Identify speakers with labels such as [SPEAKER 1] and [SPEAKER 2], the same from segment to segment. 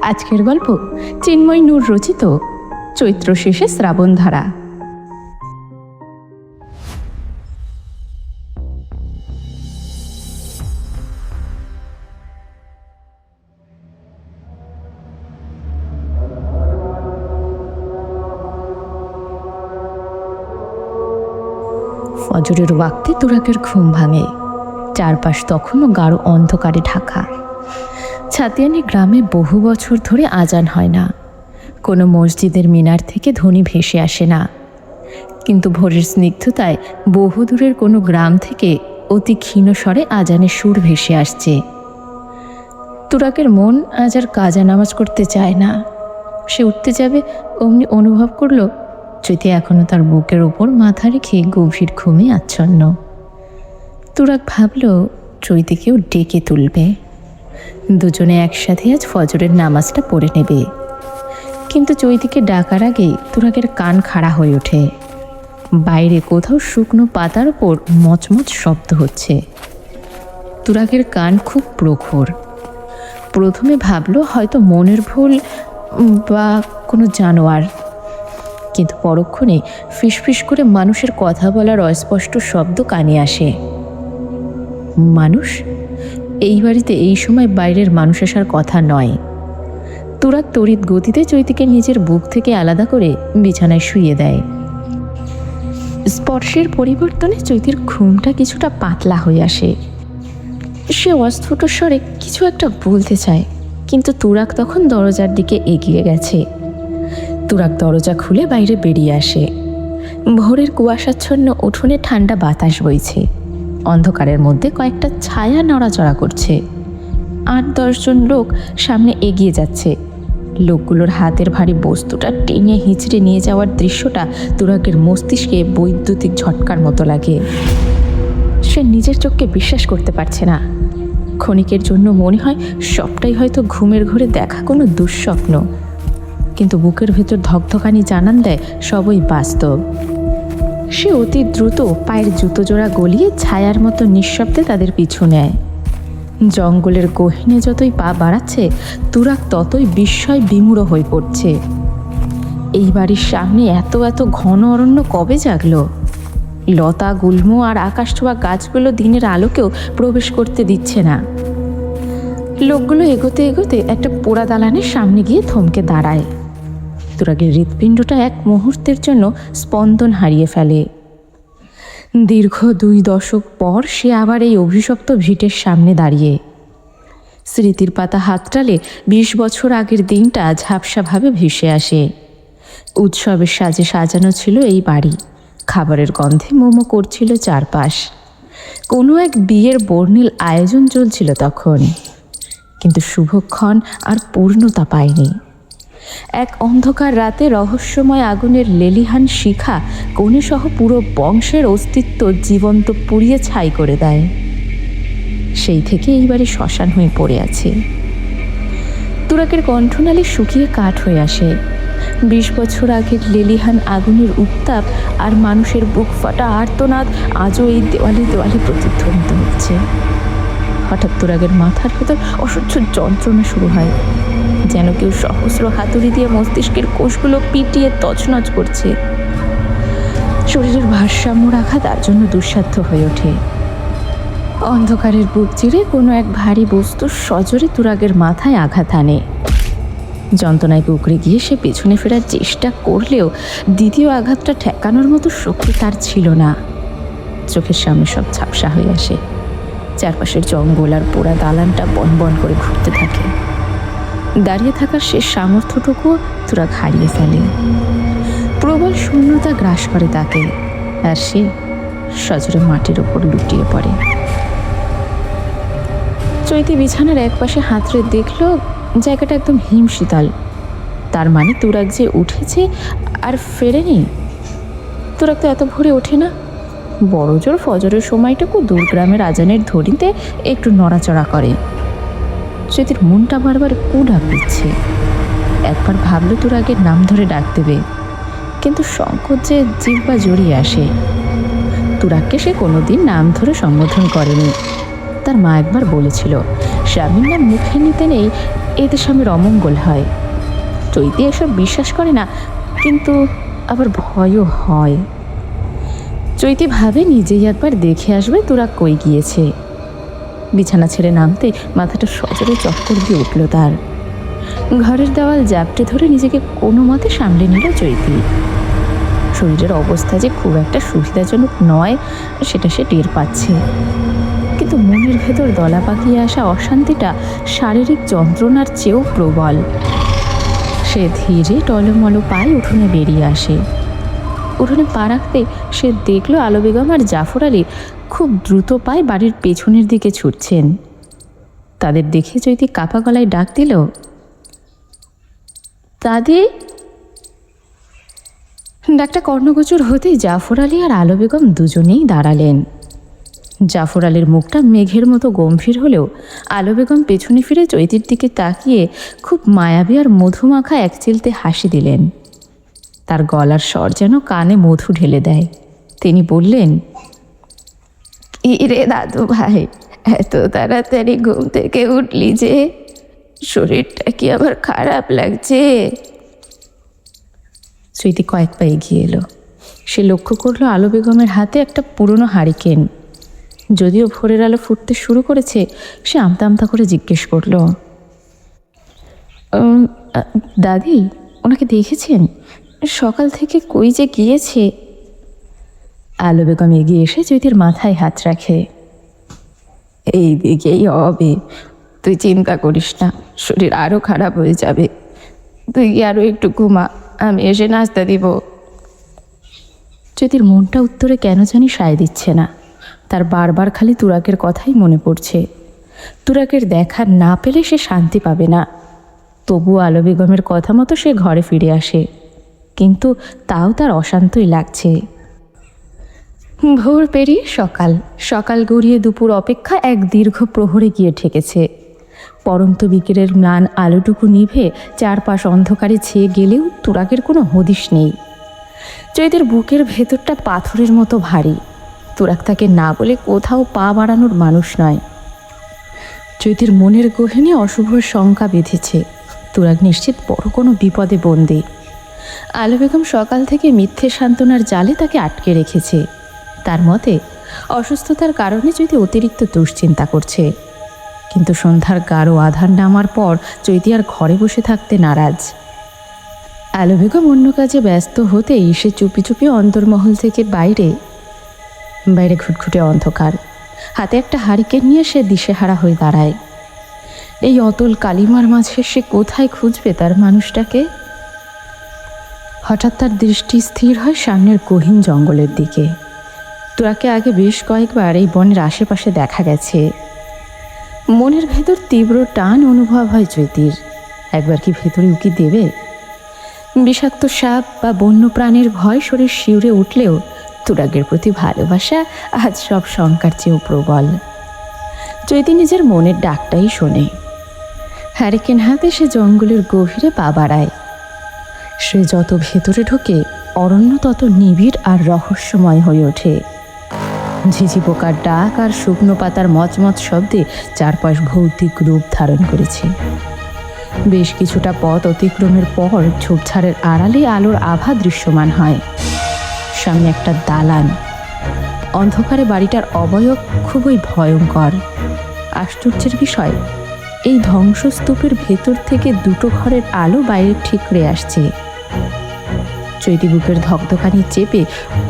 [SPEAKER 1] আজকের গল্প চিন্ময় নূর রচিত চৈত্র শেষে শ্রাবণধারা। ফজরের ওয়াক্তে তুরাকের ঘুম ভাঙে। চারপাশ তখনও গাঢ় অন্ধকারে ঢাকা। ছাতিয়ানি গ্রামে বহু বছর ধরে আজান হয় না, কোনো মসজিদের মিনার থেকে ধ্বনি ভেসে আসে না। কিন্তু ভোরের স্নিগ্ধতায় বহু দূরের কোনো গ্রাম থেকে অতি ক্ষীণ স্বরে আজানের সুর ভেসে আসছে। তুরাকের মন আজ আর কাজা নামাজ করতে চায় না। সে উঠতে যাবে, অমনি অনুভব করল চৈতি এখনো তার বুকের ওপর মাথা রেখে গভীর ঘুমে আচ্ছন্ন। তুরাক ভাবল চৈতিকেও ডেকে তুলবে, দুজনে একসাথে আজ ফজরের নামাজটা পড়ে নেবে। কিন্তু চৈতিকে ডাকার আগেই তুরাকের কান খাড়া হয়ে ওঠে। বাইরে কোথাও শুকনো পাতার ওপর মচমচ শব্দ হচ্ছে। তুরাকের কান খুব প্রখর। প্রথমে ভাবল হয়তো মনের ভুল বা কোনো জানোয়ার, কিন্তু পরক্ষণে ফিসফিস করে মানুষের কথা বলার অস্পষ্ট শব্দ কানে আসে। মানুষ? এই বাড়িতে এই সময় বাইরের মানুষ আসার কথা নয়। তুরাক তড়িৎ গতিতে চৈতিকে নিজের বুক থেকে আলাদা করে বিছানায় শুইয়ে দেয়। স্পর্শের পরিবর্তনে চৈতির ঘুমটা কিছুটা পাতলা হয়ে আসে। সে অস্ফুট স্বরে কিছু একটা বলতে চায়, কিন্তু তুরাক তখন দরজার দিকে এগিয়ে গেছে। তুরাক দরজা খুলে বাইরে বেরিয়ে আসে। ভোরের কুয়াশাচ্ছন্ন উঠোনে ঠান্ডা বাতাস বইছে। অন্ধকারের মধ্যে কয়েকটা ছায়া নড়াচড়া করছে। ৮-১০ জন লোক সামনে এগিয়ে যাচ্ছে। লোকগুলোর হাতের ভারী বস্তুটা টেনে হিঁচড়ে নিয়ে যাওয়ার দৃশ্যটা তুরাকের মস্তিষ্কে বৈদ্যুতিক ঝটকার মতো লাগে। সে নিজের চোখকে বিশ্বাস করতে পারছে না। ক্ষণিকের জন্য মনে হয় সবটাই হয়তো ঘুমের ঘোরে দেখা কোনো দুঃস্বপ্ন, কিন্তু বুকের ভেতর ধকধকানি জানান দেয় সবই বাস্তব। সে অতি দ্রুত পায়ের জুতো জোড়া গলিয়ে ছায়ার মতো নিঃশব্দে তাদের পিছু নেয়। জঙ্গলের গহীনে যতই পা বাড়াচ্ছে, তুরাক ততই বিস্ময় বিমূঢ় হয়ে পড়ছে। এই বাড়ির সামনে এত এত ঘন অরণ্য কবে জাগলো? লতা গুল্ম আর আকাশ ছোঁয়া গাছগুলো দিনের আলোকেও প্রবেশ করতে দিচ্ছে না। লোকগুলো এগোতে এগোতে একটা পোড়া দালানের সামনে গিয়ে থমকে দাঁড়ায়। তুরাগের হৃৎপিণ্ডটা এক মুহূর্তের জন্য স্পন্দন হারিয়ে ফেলে। দীর্ঘ ২ দশক পর সে আবার এই অভিশপ্ত ভিটের সামনে দাঁড়িয়ে। স্মৃতির পাতা হাতটালে ২০ বছর আগের দিনটা ঝাপসাভাবে ভেসে আসে। উৎসবের সাজে সাজানো ছিল এই বাড়ি। খাবারের গন্ধে মোমো করছিল চারপাশ। কোনো এক বিয়ের বর্ণিল আয়োজন চলছিল তখন, কিন্তু শুভক্ষণ আর পূর্ণতা পায়নি। এক অন্ধকার রাতে রহস্যময় আগুনের লেলিহান শিখা কনেসহ পুরো বংশের অস্তিত্ব জীবন্ত পুড়িয়ে ছাই করে দেয়। সেই থেকে এইবারে শ্মশান হয়ে পড়ে আছে। তুরাকের কণ্ঠনালী শুকিয়ে কাঠ হয়ে আসে। ২০ বছর আগের লেলিহান আগুনের উত্তাপ আর মানুষের বুক ফাটা আর্তনাদ আজও এই দেওয়ালে দেওয়ালে প্রতিধ্বনিত হচ্ছে। হঠাৎ তুরাগের মাথার ভেতর অসহ্য যন্ত্রণা শুরু হয়, যেন কেউ সহস্র হাতুড়ি দিয়ে মস্তিষ্কের কোষগুলো পিটিয়ে তছনছ করছে। শরীরের ভারসাম্য রাখা তার জন্য দুঃসাধ্য হয়ে ওঠে। অন্ধকারের বুক চিরে কোনো এক ভারী বস্তু সজোরে তুরাগের মাথায় আঘাত আনে। যন্ত্রণায় কুঁকড়ে গিয়ে সে পেছনে ফেরার চেষ্টা করলেও দ্বিতীয় আঘাতটা ঠেকানোর মতো শক্তি তার ছিল না। চোখের সামনে সব ঝাপসা হয়ে আসে। চারপাশের জঙ্গল আর পোড়া দালানটা বন বন করে ঘুরতে থাকে। দাঁড়িয়ে থাকার শেষ সামর্থ্যটুকু তুরাক হারিয়ে ফেলে। প্রবল শূন্যতা গ্রাস করে তাকে, আর সে সজোরে মাটির ওপর লুটিয়ে পড়ে। চৈতি বিছানার একপাশে হাতড়ে দেখল জায়গাটা একদম হিমশীতল। তার মানে তুরাক যে উঠেছে আর ফেরেনি। তুরাক তো এত ভোরে ওঠে না। বড় জোর ফজরের সময়টুকু দূরগ্রামের আজানের ধ্বনিতে একটু নড়াচড়া করে। চৈতির মনটা বারবার কু ডাক দিচ্ছে। একবার ভাবল তুরাগের নাম ধরে ডাক দেবে, কিন্তু সংকোচে জিহ্বা জড়িয়ে আসে। তুরাককে সে কোনোদিন নাম ধরে সম্বোধন করেনি। তার মা একবার বলেছিল, স্বামীর নাম মুখে নিতে নেই, এতে স্বামীর অমঙ্গল হয়। চৈতি এসব বিশ্বাস করে না, কিন্তু আবার ভয়ও হয়। চৈতি ভাবে নিজেই একবার দেখে আসবে তুরাগ কই গিয়েছে। বিছানা ছেড়ে নামতে মাথাটা সজোরে চক্কর দিয়ে উঠল তার। ঘরের দেওয়াল জাপটে ধরে নিজেকে কোনো মতে সামলে নিল চৈতি। শরীরের অবস্থা যে খুব একটা সুবিধাজনক নয় সেটা সে টের পাচ্ছে, কিন্তু মনের ভেতর দলা পাকিয়ে আসা অশান্তিটা শারীরিক যন্ত্রণার চেয়েও প্রবল। সে ধীরে টলমল পায়ে উঠোনে বেরিয়ে আসে। উঠোনে পা রাখতে সে দেখল আলো বেগম আর জাফর আলী খুব দ্রুত পায়ে বাড়ির পেছনের দিকে ছুটছেন। তাদের দেখে চৈতি কাপা গলায় ডাক দিল, দাদি। ডাকটা কর্ণগোচর হতেই জাফর আলী আর আলো বেগম দুজনেই দাঁড়ালেন। জাফর আলীর মুখটা মেঘের মতো গম্ভীর হলেও আলো বেগম পেছনে ফিরে চৈতির দিকে তাকিয়ে খুব মায়াবী আর মধুমাখা এক চিলতে হাসি দিলেন। তার গলার স্বর যেন কানে মধু ঢেলে দেয়। তিনি বললেন, কি রে দাদু ভাই, এত তাড়াতাড়ি ঘুম থেকে উঠলি যে? শরীরটা কি আবার খারাপ লাগছে? চৈতি কয়েক পা এগিয়ে এলো। সে লক্ষ্য করলো আলো বেগমের হাতে একটা পুরনো হারিকেন। যদিও ভোরের আলো ফুটতে শুরু করেছে, সে আমতা আমতা করে জিজ্ঞেস করল, দাদি, ওনাকে দেখেছেন? সকাল থেকে কই যে গিয়েছে? আলো বেগম এগিয়ে এসে চৈতির মাথায় হাত রাখে। এই দিকেই হবে, তুই চিন্তা করিস না, শরীর আরও খারাপ হয়ে যাবে। তুই আরও একটু ঘুমা, আমি এসে নাস্তা দিব। চৈতির মনটা উত্তরে কেন জানি সায় দিচ্ছে না। তার বারবার খালি তুরাগের কথাই মনে পড়ছে। তুরাগের দেখা না পেলে সে শান্তি পাবে না। তবুও আলো বেগমের কথা মতো সে ঘরে ফিরে আসে, কিন্তু তাও তার অশান্তই লাগছে। ভোর পেরিয়ে সকাল, সকাল গড়িয়ে দুপুর অপেক্ষা এক দীর্ঘ প্রহরে গিয়ে ঠেকেছে। পরন্ত বিকেলের ম্লান আলোটুকু নিভে চারপাশ অন্ধকারে ছেয়ে গেলেও তুরাগের কোনো হদিশ নেই। চৈতির বুকের ভেতরটা পাথরের মতো ভারী। তুরাগ তাকে না বলে কোথাও পা বাড়ানোর মানুষ নয়। চৈতির মনের গহীনে অশুভ শঙ্কা বেঁধেছে। তুরাগ নিশ্চিত বড় কোনো বিপদে বন্দী। আলো বেগম সকাল থেকে মিথ্যে সান্ত্বনার জালে তাকে আটকে রেখেছে। তার মতে অসুস্থতার কারণে চৈতি অতিরিক্ত দুশ্চিন্তা করছে। কিন্তু সন্ধ্যার গাঢ় আধার নামার পর চৈতি আর ঘরে বসে থাকতে নারাজ। আলো বেগম অন্য কাজে ব্যস্ত হতেই সে চুপি চুপি অন্তর্মহল থেকে বাইরে ঘুটঘুটে অন্ধকার, হাতে একটা হারিকেন নিয়ে সে দিশেহারা হয়ে দাঁড়ায়। এই অতল কালিমার মাঝে সে কোথায় খুঁজবে তার মানুষটাকে? হঠাৎ তার দৃষ্টি স্থির হয় সামনের গহীন জঙ্গলের দিকে। তোরাকে আগে বেশ কয়েকবার এই বনের আশেপাশে দেখা গেছে। মনের ভেতর তীব্র টান অনুভব হয় চৈতির। একবার কি ভেতরে উকি দেবে? বিষাক্ত সাপ বা বন্য প্রাণীর ভয় শরীর শিউরে উঠলেও তুরাগের প্রতি ভালোবাসা আজ সব শঙ্কার চেয়েও প্রবল। চৈতি নিজের মনের ডাকটাই শোনে। হ্যারিকেন হাতে সে জঙ্গলের গভীরে পা বাড়ায়। সে যত ভেতরে ঢোকে অরণ্য তত নিবিড় আর রহস্যময় হয়ে ওঠে। ঝিঝি পোকার ডাক আর শুকনো পাতার মচমচ শব্দে চারপাশ ভৌতিক রূপ ধারণ করেছে। বেশ কিছুটা পথ অতিক্রমের পর ঝোপঝাড়ের আড়ালে আলোর আভা দৃশ্যমান হয়। সামনে একটা দালান। অন্ধকারে বাড়িটার অবয়ব খুবই ভয়ঙ্কর। আশ্চর্যের বিষয়, এই ধ্বংসস্তূপের ভেতর থেকে দুটো ঘরের আলো বাইরে ঠিকরে আসছে। চৈতি বুকের ধকধকানি চেপে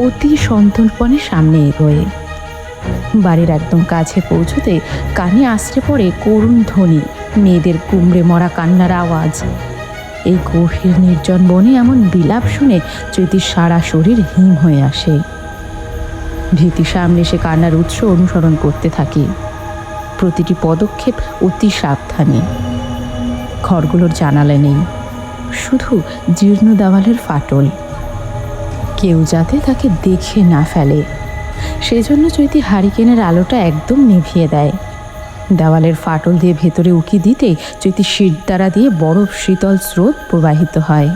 [SPEAKER 1] অতি সন্তর্পণে সামনে এগোয়। বাড়ির একদম কাছে পৌঁছতে কানে আশ্রে পড়ে করুণ ধ্বনি, মেয়েদের কুমড়ে মরা কান্নার আওয়াজ। এই গভীর নির্জন বনে এমন বিলাপ শুনে চৈতির সারা শরীর হিম হয়ে আসে। ভীতি সামনে সে কান্নার উৎস অনুসরণ করতে থাকে। প্রতিটি পদক্ষেপ অতি সাবধানে। ঘরগুলোর জানালা নেই, শুধু জীর্ণ দেওয়ালের ফাটল। কেউ যাতে তাকে দেখে না ফেলে সেজন্য চৈতি হারিকেনের আলোটা একদম নিভিয়ে দেয়। দেওয়ালের ফাটল দিয়ে ভেতরে উকি দিতেই চৈতি শিরদাঁড়া দিয়ে বরফ শীতল স্রোত প্রবাহিত হয়।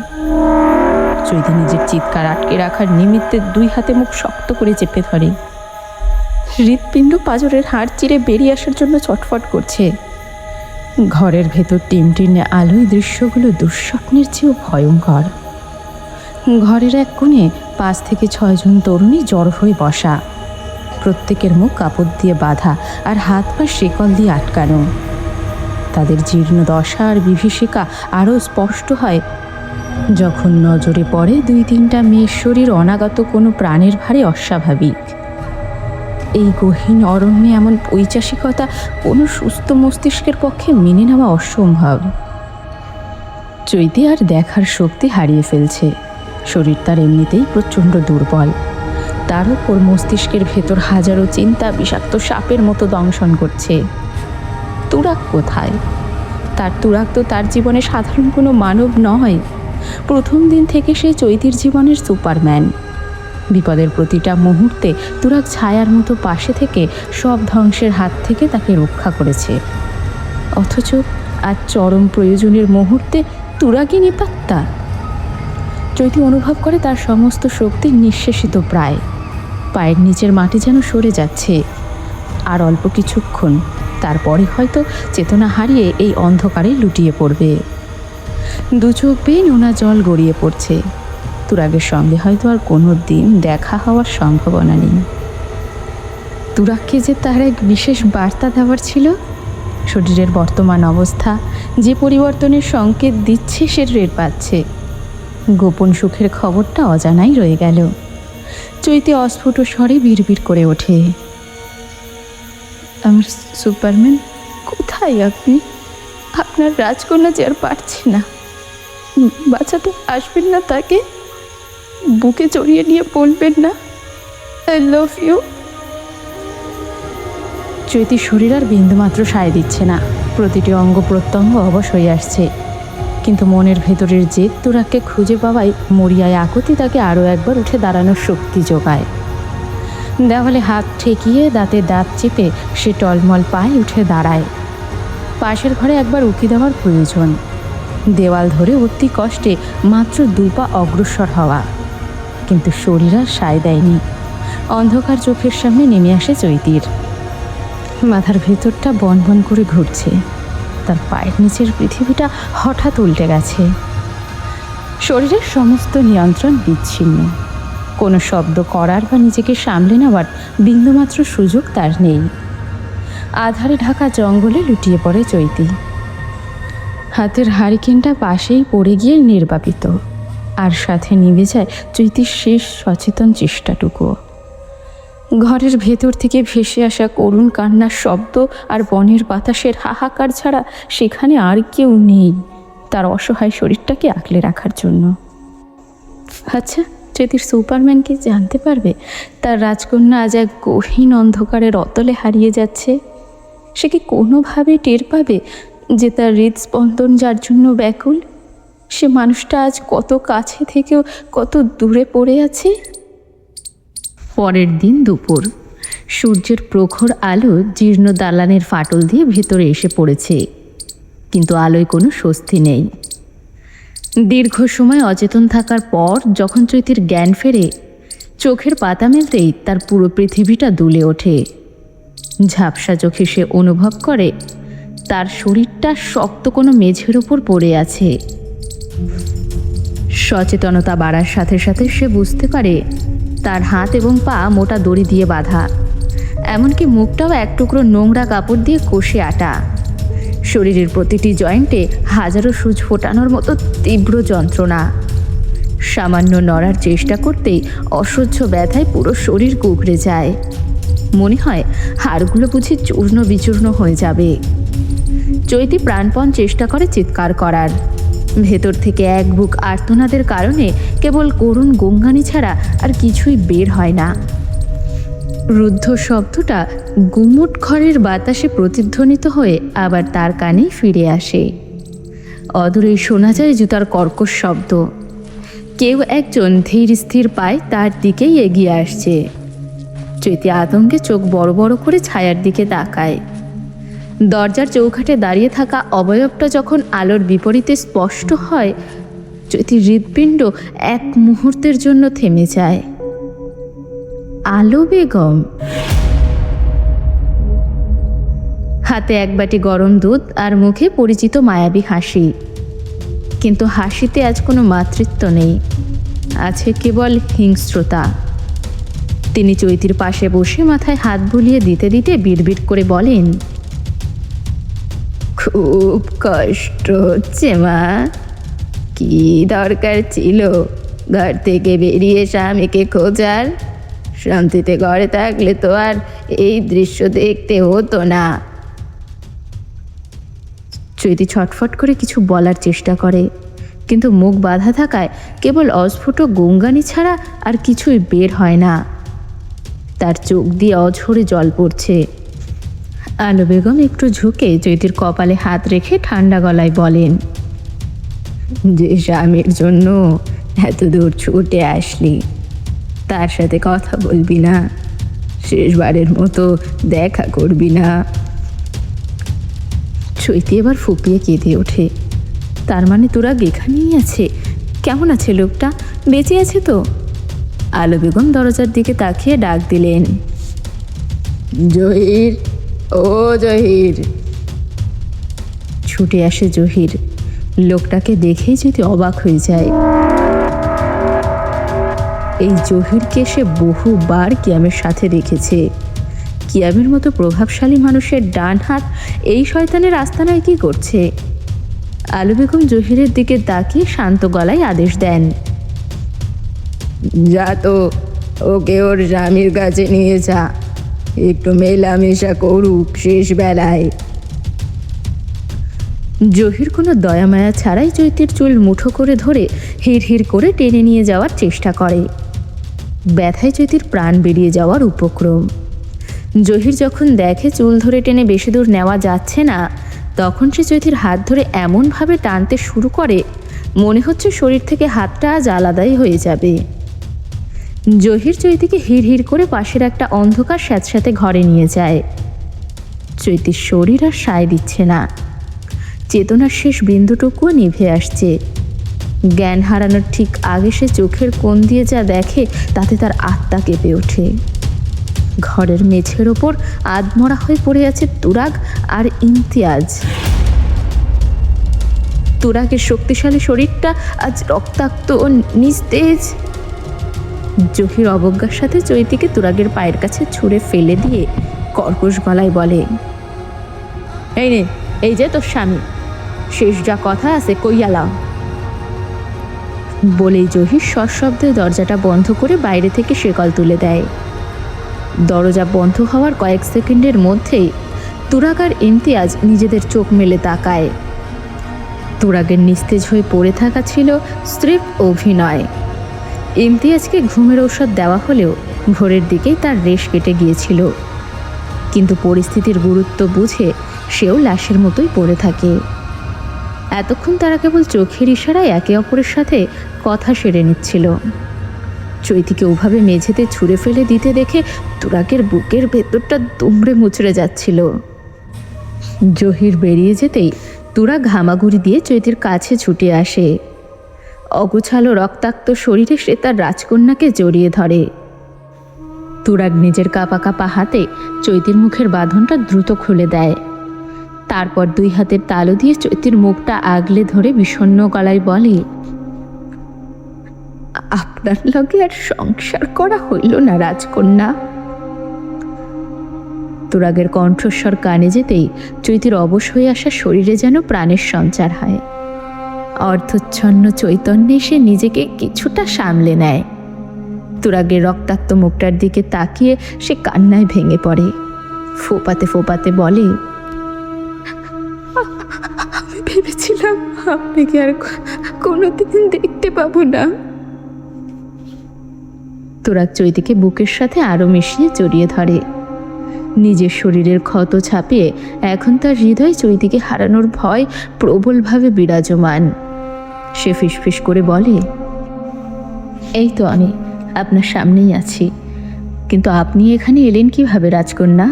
[SPEAKER 1] চৈতি নিজের চিৎকার আটকে রাখার নিমিত্তে দুই হাতে মুখ শক্ত করে চেপে ধরে। হৃৎপিণ্ড পাঁজরের হাড় চিরে বেরিয়ে আসার জন্য ছটফট করছে। ঘরের ভেতর টিমটিনে আলোয় দৃশ্যগুলো দুঃস্বপ্নের চেয়েও ভয়ঙ্কর। ঘরের এক কোণে 5 থেকে 6 জন তরুণী জড়ো হয়ে বসা, প্রত্যেকের মুখ কাপড় দিয়ে বাঁধা আর হাত পা শিকল দিয়ে আটকানো। তাদের জীর্ণ দশা আর বিভীষিকা আরও স্পষ্ট হয় যখন নজরে পড়ে 2-3টা মেয়ের শরীর অনাগত কোনো প্রাণের ভারে অস্বাভাবিক। এই গহীন অরণ্যে এমন পৈশাচিকতা কোনো সুস্থ মস্তিষ্কের পক্ষে মেনে নেওয়া অসম্ভব। চৈতি আর দেখার শক্তি হারিয়ে ফেলছে। শরীর তার এমনিতেই প্রচণ্ড দুর্বল, তার উপর মস্তিষ্কের ভেতর হাজারো চিন্তা বিষাক্ত সাপের মতো দংশন করছে। তুরাগ কোথায়? তুরাগ তো তার জীবনে সাধারণ কোনো মানব নয়। প্রথম দিন থেকে সে চৈতির জীবনের সুপারম্যান। বিপদের প্রতিটা মুহূর্তে তুরাগ ছায়ার মতো পাশে থেকে সব ধ্বংসের হাত থেকে তাকে রক্ষা করেছে। অথচ আজ চরম প্রয়োজনের মুহূর্তে তুরাগই নিপাত্তা। চৈতি অনুভব করে তার সমস্ত শক্তি নিঃশেষিত প্রায়। পায়ের নিচের মাটি যেন সরে যাচ্ছে। আর অল্প কিছুক্ষণ, তারপরে হয়তো চেতনা হারিয়ে এই অন্ধকারে লুটিয়ে পড়বে। 2 চোখ বেয়ে নোনা জল গড়িয়ে পড়ছে। তুরাগের সঙ্গে হয়তো আর কোনো দিন দেখা হওয়ার সম্ভাবনা নেই। তুরাগকে যে তার এক বিশেষ বার্তা দেওয়ার ছিল। শরীরের বর্তমান অবস্থা যে পরিবর্তনের সংকেত দিচ্ছে সে টের পাচ্ছে। গোপন সুখের খবরটা অজানাই রয়ে গেল। চৈতি অস্ফুট স্বরে বিড়বিড় করে ওঠে, আমার সুপারম্যান কোথায় আপনি? আপনার রাজকন্যা যে আর পারছে না। বাঁচাতে আসবেন না তাকে? বুকে জড়িয়ে নিয়ে বলবেন না আই লাভ ইউ? চৈতির শরীর আর বিন্দুমাত্র সায় দিচ্ছে না। প্রতিটি অঙ্গ প্রত্যঙ্গ অবশ হয়ে আসছে। কিন্তু মনের ভেতরের জেদ তুরাগকে খুঁজে পাওয়ায় মরিয়ায় আকুতি তাকে আরও একবার উঠে দাঁড়ানোর শক্তি যোগায়। দেওয়ালে হাত ঠেকিয়ে দাঁতে দাঁত চেপে সে টলমল পায়ে উঠে দাঁড়ায়। পাশের ঘরে একবার উকি দেওয়ার প্রয়োজন। দেওয়াল ধরে অতি কষ্টে মাত্র 2 পা অগ্রসর হওয়া, কিন্তু শরীর আর সায় দেয়নি। অন্ধকার চোখের সামনে নেমে আসে চৈতির। মাথার ভেতরটা বনবন করে ঘুরছে। তার পায়ের নিচের পৃথিবীটা হঠাৎ উল্টে গেছে। শরীরের সমস্ত নিয়ন্ত্রণ বিচ্ছিন্ন। কোনো শব্দ করার বা নিজেকে সামলে নেওয়ার বিন্দুমাত্র সুযোগ তার নেই। আধারে ঢাকা জঙ্গলে লুটিয়ে পড়ে চৈতি। হাতের হারিকেনটা পাশেই পড়ে গিয়ে নির্বাপিত, আর সাথে নিভে যায় চৈতির শেষ সচেতন চেষ্টাটুকু। ঘরের ভেতর থেকে ভেসে আসা করুণ কান্নার শব্দ আর বনের বাতাসের হাহাকার ছাড়া সেখানে আর কেউ নেই তার অসহায় শরীরটাকে আঁকলে রাখার জন্য। আচ্ছা, চৈতির সুপারম্যান কি জানতে পারবে তার রাজকন্যা আজ এক গহীন অন্ধকারের অতলে হারিয়ে যাচ্ছে? সে কি কোনোভাবে টের পাবে যে তার হৃদস্পন্দন যার জন্য ব্যাকুল, সে মানুষটা আজ কত কাছে থেকেও কত দূরে পড়ে আছে? পরের দিন দুপুর। সূর্যের প্রখর আলো জীর্ণ দালানের ফাটল দিয়ে ভেতরে এসে পড়েছে, কিন্তু আলোয় কোনো স্বস্তি নেই। দীর্ঘ সময় অচেতন থাকার পর যখন চৈতির জ্ঞান ফেরে, চোখের পাতা মেলতেই তার পুরো পৃথিবীটা দুলে ওঠে। ঝাপসা চোখে সে অনুভব করে তার শরীরটা শক্ত কোনো মেঝের ওপর পড়ে আছে। সচেতনতা বাড়ার সাথে সাথে সে বুঝতে পারে তার হাত এবং পা মোটা দড়ি দিয়ে বাঁধা, এমনকি মুখটাও এক টুকরো নোংরা কাপড় দিয়ে কষে আটা। শরীরের প্রতিটি জয়েন্টে হাজারো সূচ ফোটানোর মতো তীব্র যন্ত্রণা। সামান্য নড়ার চেষ্টা করতেই অসহ্য ব্যথায় পুরো শরীর কুঁকড়ে যায়। মনে হয় হাড়গুলো বুঝি চূর্ণ বিচূর্ণ হয়ে যাবে। চৈতি প্রাণপণ চেষ্টা করে চিৎকার করার। ভেতর থেকে এক বুক আর্তনাদের কারণে কেবল করুণ গঙ্গানি ছাড়া আর কিছুই বের হয় না। রুদ্ধ শব্দটা গুমুট ঘরের বাতাসে প্রতিধ্বনিত হয়ে আবার তার কানেই ফিরে আসে। অদূরেই শোনা যায় জুতার কর্কশ শব্দ। কেউ একজন ধীর স্থির পায়ে তার দিকেই এগিয়ে আসছে। চৈতি আতঙ্কে চোখ বড় বড় করে ছায়ার দিকে তাকায়। দরজার চৌকাঠে দাঁড়িয়ে থাকা অবয়বটা যখন আলোর বিপরীতে স্পষ্ট হয়, চৈতির হৃৎপিণ্ড এক মুহূর্তের জন্য থেমে যায়। আলো বেগম। হাতে এক বাটি গরম দুধ আর মুখে পরিচিত মায়াবী হাসি। কিন্তু হাসিতে আজ কোনো মাতৃত্ব নেই, আছে কেবল হিংস্রতা। তিনি চৈতির পাশে বসে মাথায় হাত বুলিয়ে দিতে দিতে বিড়বিড় করে বলেন, খুব কষ্ট হচ্ছে মা। কি দরকার ছিল ঘর থেকে বেরিয়ে স্বামীকে খোঁজার? শান্তিতে ঘরে থাকলে তো আর এই দৃশ্য দেখতে হতো না। চৈতি ছটফট করে কিছু বলার চেষ্টা করে, কিন্তু মুখ বাঁধা থাকায় কেবল অস্ফুট গঙ্গানি ছাড়া আর কিছুই বের হয় না। তার চোখ দিয়ে অঝরে জল পড়ছে। আলো বেগম একটু ঝুঁকে চৈতির কপালে হাত রেখে ঠান্ডা গলায় বলেন, যে স্বামীর জন্য এত দূর ছুটে আসলি, তার সাথে কথা বলবি না? শেষবারের মতো দেখা করবি না? চৈতি এবার ফুপিয়ে কেঁদে ওঠে। তার মানে তুরাগ এখানেই আছে? কেমন আছে লোকটা? বেঁচে আছে তো? আলো বেগম দরজার দিকে তাকিয়ে ডাক দিলেন, জহির, ও জহির। ছুটে আসে জহির। লোকটাকে দেখেই যদি অবাক হয়ে যায়। এই জহিরকে সে বহুবার কিয়ামের সাথে দেখেছে। কিয়ামের মতো প্রভাবশালী মানুষের ডান হাত এই শয়তানের আস্তানায় কি করছে? আলো বেগম জহিরের দিকে তাকিয়ে শান্ত গলায় আদেশ দেন, যা তো, ওকে ওর স্বামীর কাছে নিয়ে যা, একটু মেলামেশা করুক শেষ বেলায়। জহির কোনো দয়ামায়া ছাড়াই চৈতির চুল মুঠো করে ধরে হিড় হিড় করে টেনে নিয়ে যাওয়ার চেষ্টা করে। ব্যথায় চৈতির প্রাণ বেরিয়ে যাওয়ার উপক্রম। জহির যখন দেখে চুল ধরে টেনে বেশি দূর নেওয়া যাচ্ছে না, তখন সে চৈতির হাত ধরে এমনভাবে টানতে শুরু করে মনে হচ্ছে শরীর থেকে হাতটা আজ আলাদাই হয়ে যাবে। জহির চৈতিকে হিড় হিড় করে পাশের একটা অন্ধকার স্যাঁতস্যাঁতে ঘরে নিয়ে যায়। চৈতির শরীর আর সায় দিচ্ছে না। চেতনার শেষ বিন্দুটুকুও নিভে আসছে। জ্ঞান হারানোর ঠিক আগে সে চোখের কোণ দিয়ে যা দেখে তাতে তার আত্মা কেঁপে ওঠে। ঘরের মেঝের ওপর আধমরা হয়ে পড়ে আছে তুরাগ আর ইমতিয়াজ। তুরাগের শক্তিশালী শরীরটা আজ রক্তাক্ত ও নিস্তেজ। জহির অবজ্ঞার সাথে চৈতিকে তুরাগের পায়ের কাছে ছুঁড়ে ফেলে দিয়ে কর্কশ গলায় বলে, এই নে, এই যে তোর স্বামী, শেষ যা কথা আছে কইয়ালা। বলেই জহির সশব্দে দরজাটা বন্ধ করে বাইরে থেকে শেকল তুলে দেয়। দরজা বন্ধ হওয়ার কয়েক সেকেন্ডের মধ্যেই তুরাগ আর ইমতিয়াজ নিজেদের চোখ মেলে তাকায়। তুরাগের নিস্তেজ হয়ে পড়ে থাকা ছিল স্রেফ অভিনয়। ইমতিয়াজকে ঘুমের ঔষধ দেওয়া হলেও ভোরের দিকেই তার রেশ কেটে গিয়েছিল, কিন্তু পরিস্থিতির গুরুত্ব বুঝে সেও লাশের মতোই পড়ে থাকে। এতক্ষণ তারা কেবল চোখের ইশারায় একে অপরের সাথে কথা সেরে নিচ্ছিল। চৈতিকে ওভাবে মেঝেতে ছুঁড়ে ফেলে দিতে দেখে তুরাগের বুকের ভেতরটা দুমড়ে মুচড়ে যাচ্ছিল। জহির বেরিয়ে যেতেই তুরাগ ঘামাগুড়ি দিয়ে চৈতির কাছে ছুটে আসে। অগোছালো রক্তাক্ত শরীরে সে তার রাজকন্যাকে জড়িয়ে ধরে। তুরাগ নিজের কাঁপা কাঁপা হাতে চৈতির মুখের বাঁধনটা দ্রুত খুলে দেয়। তারপর দুই হাতের তালু দিয়ে চৈতির মুখটা আগলে ধরে বিষণ্ণ গলায় বলে, আপনার লগে আর সংসার করা হইল না রাজকন্যা। তুরাগের কণ্ঠস্বর কানে যেতেই চৈতির অবশ হয়ে আসা শরীরে যেন প্রাণের সঞ্চার হয়। অর্ধচ্ছন্ন চৈতন্যে সে নিজেকে কিছুটা সামলে নেয়। তুরাগের রক্তাক্ত মুখটার দিকে তাকিয়ে সে কান্নায় ভেঙে পড়ে। ফোপাতে ফোপাতে বলে, আমি ভেবেছিলাম আপনাকে আর কোনোদিন দেখতে পাবো না। তুরাগ চৈতিকে বুকের সাথে আরো মিশিয়ে জড়িয়ে ধরে। নিজের শরীরের ক্ষত ছাপিয়ে এখন তার হৃদয় চৈতিকে হারানোর ভয় প্রবলভাবে বিরাজমান। সে ফিসফিস করে বলে, এই তো আমি আপনার সামনেই আছি, কিন্তু আপনি এখানে এলেন কিভাবে রাজকন্যা?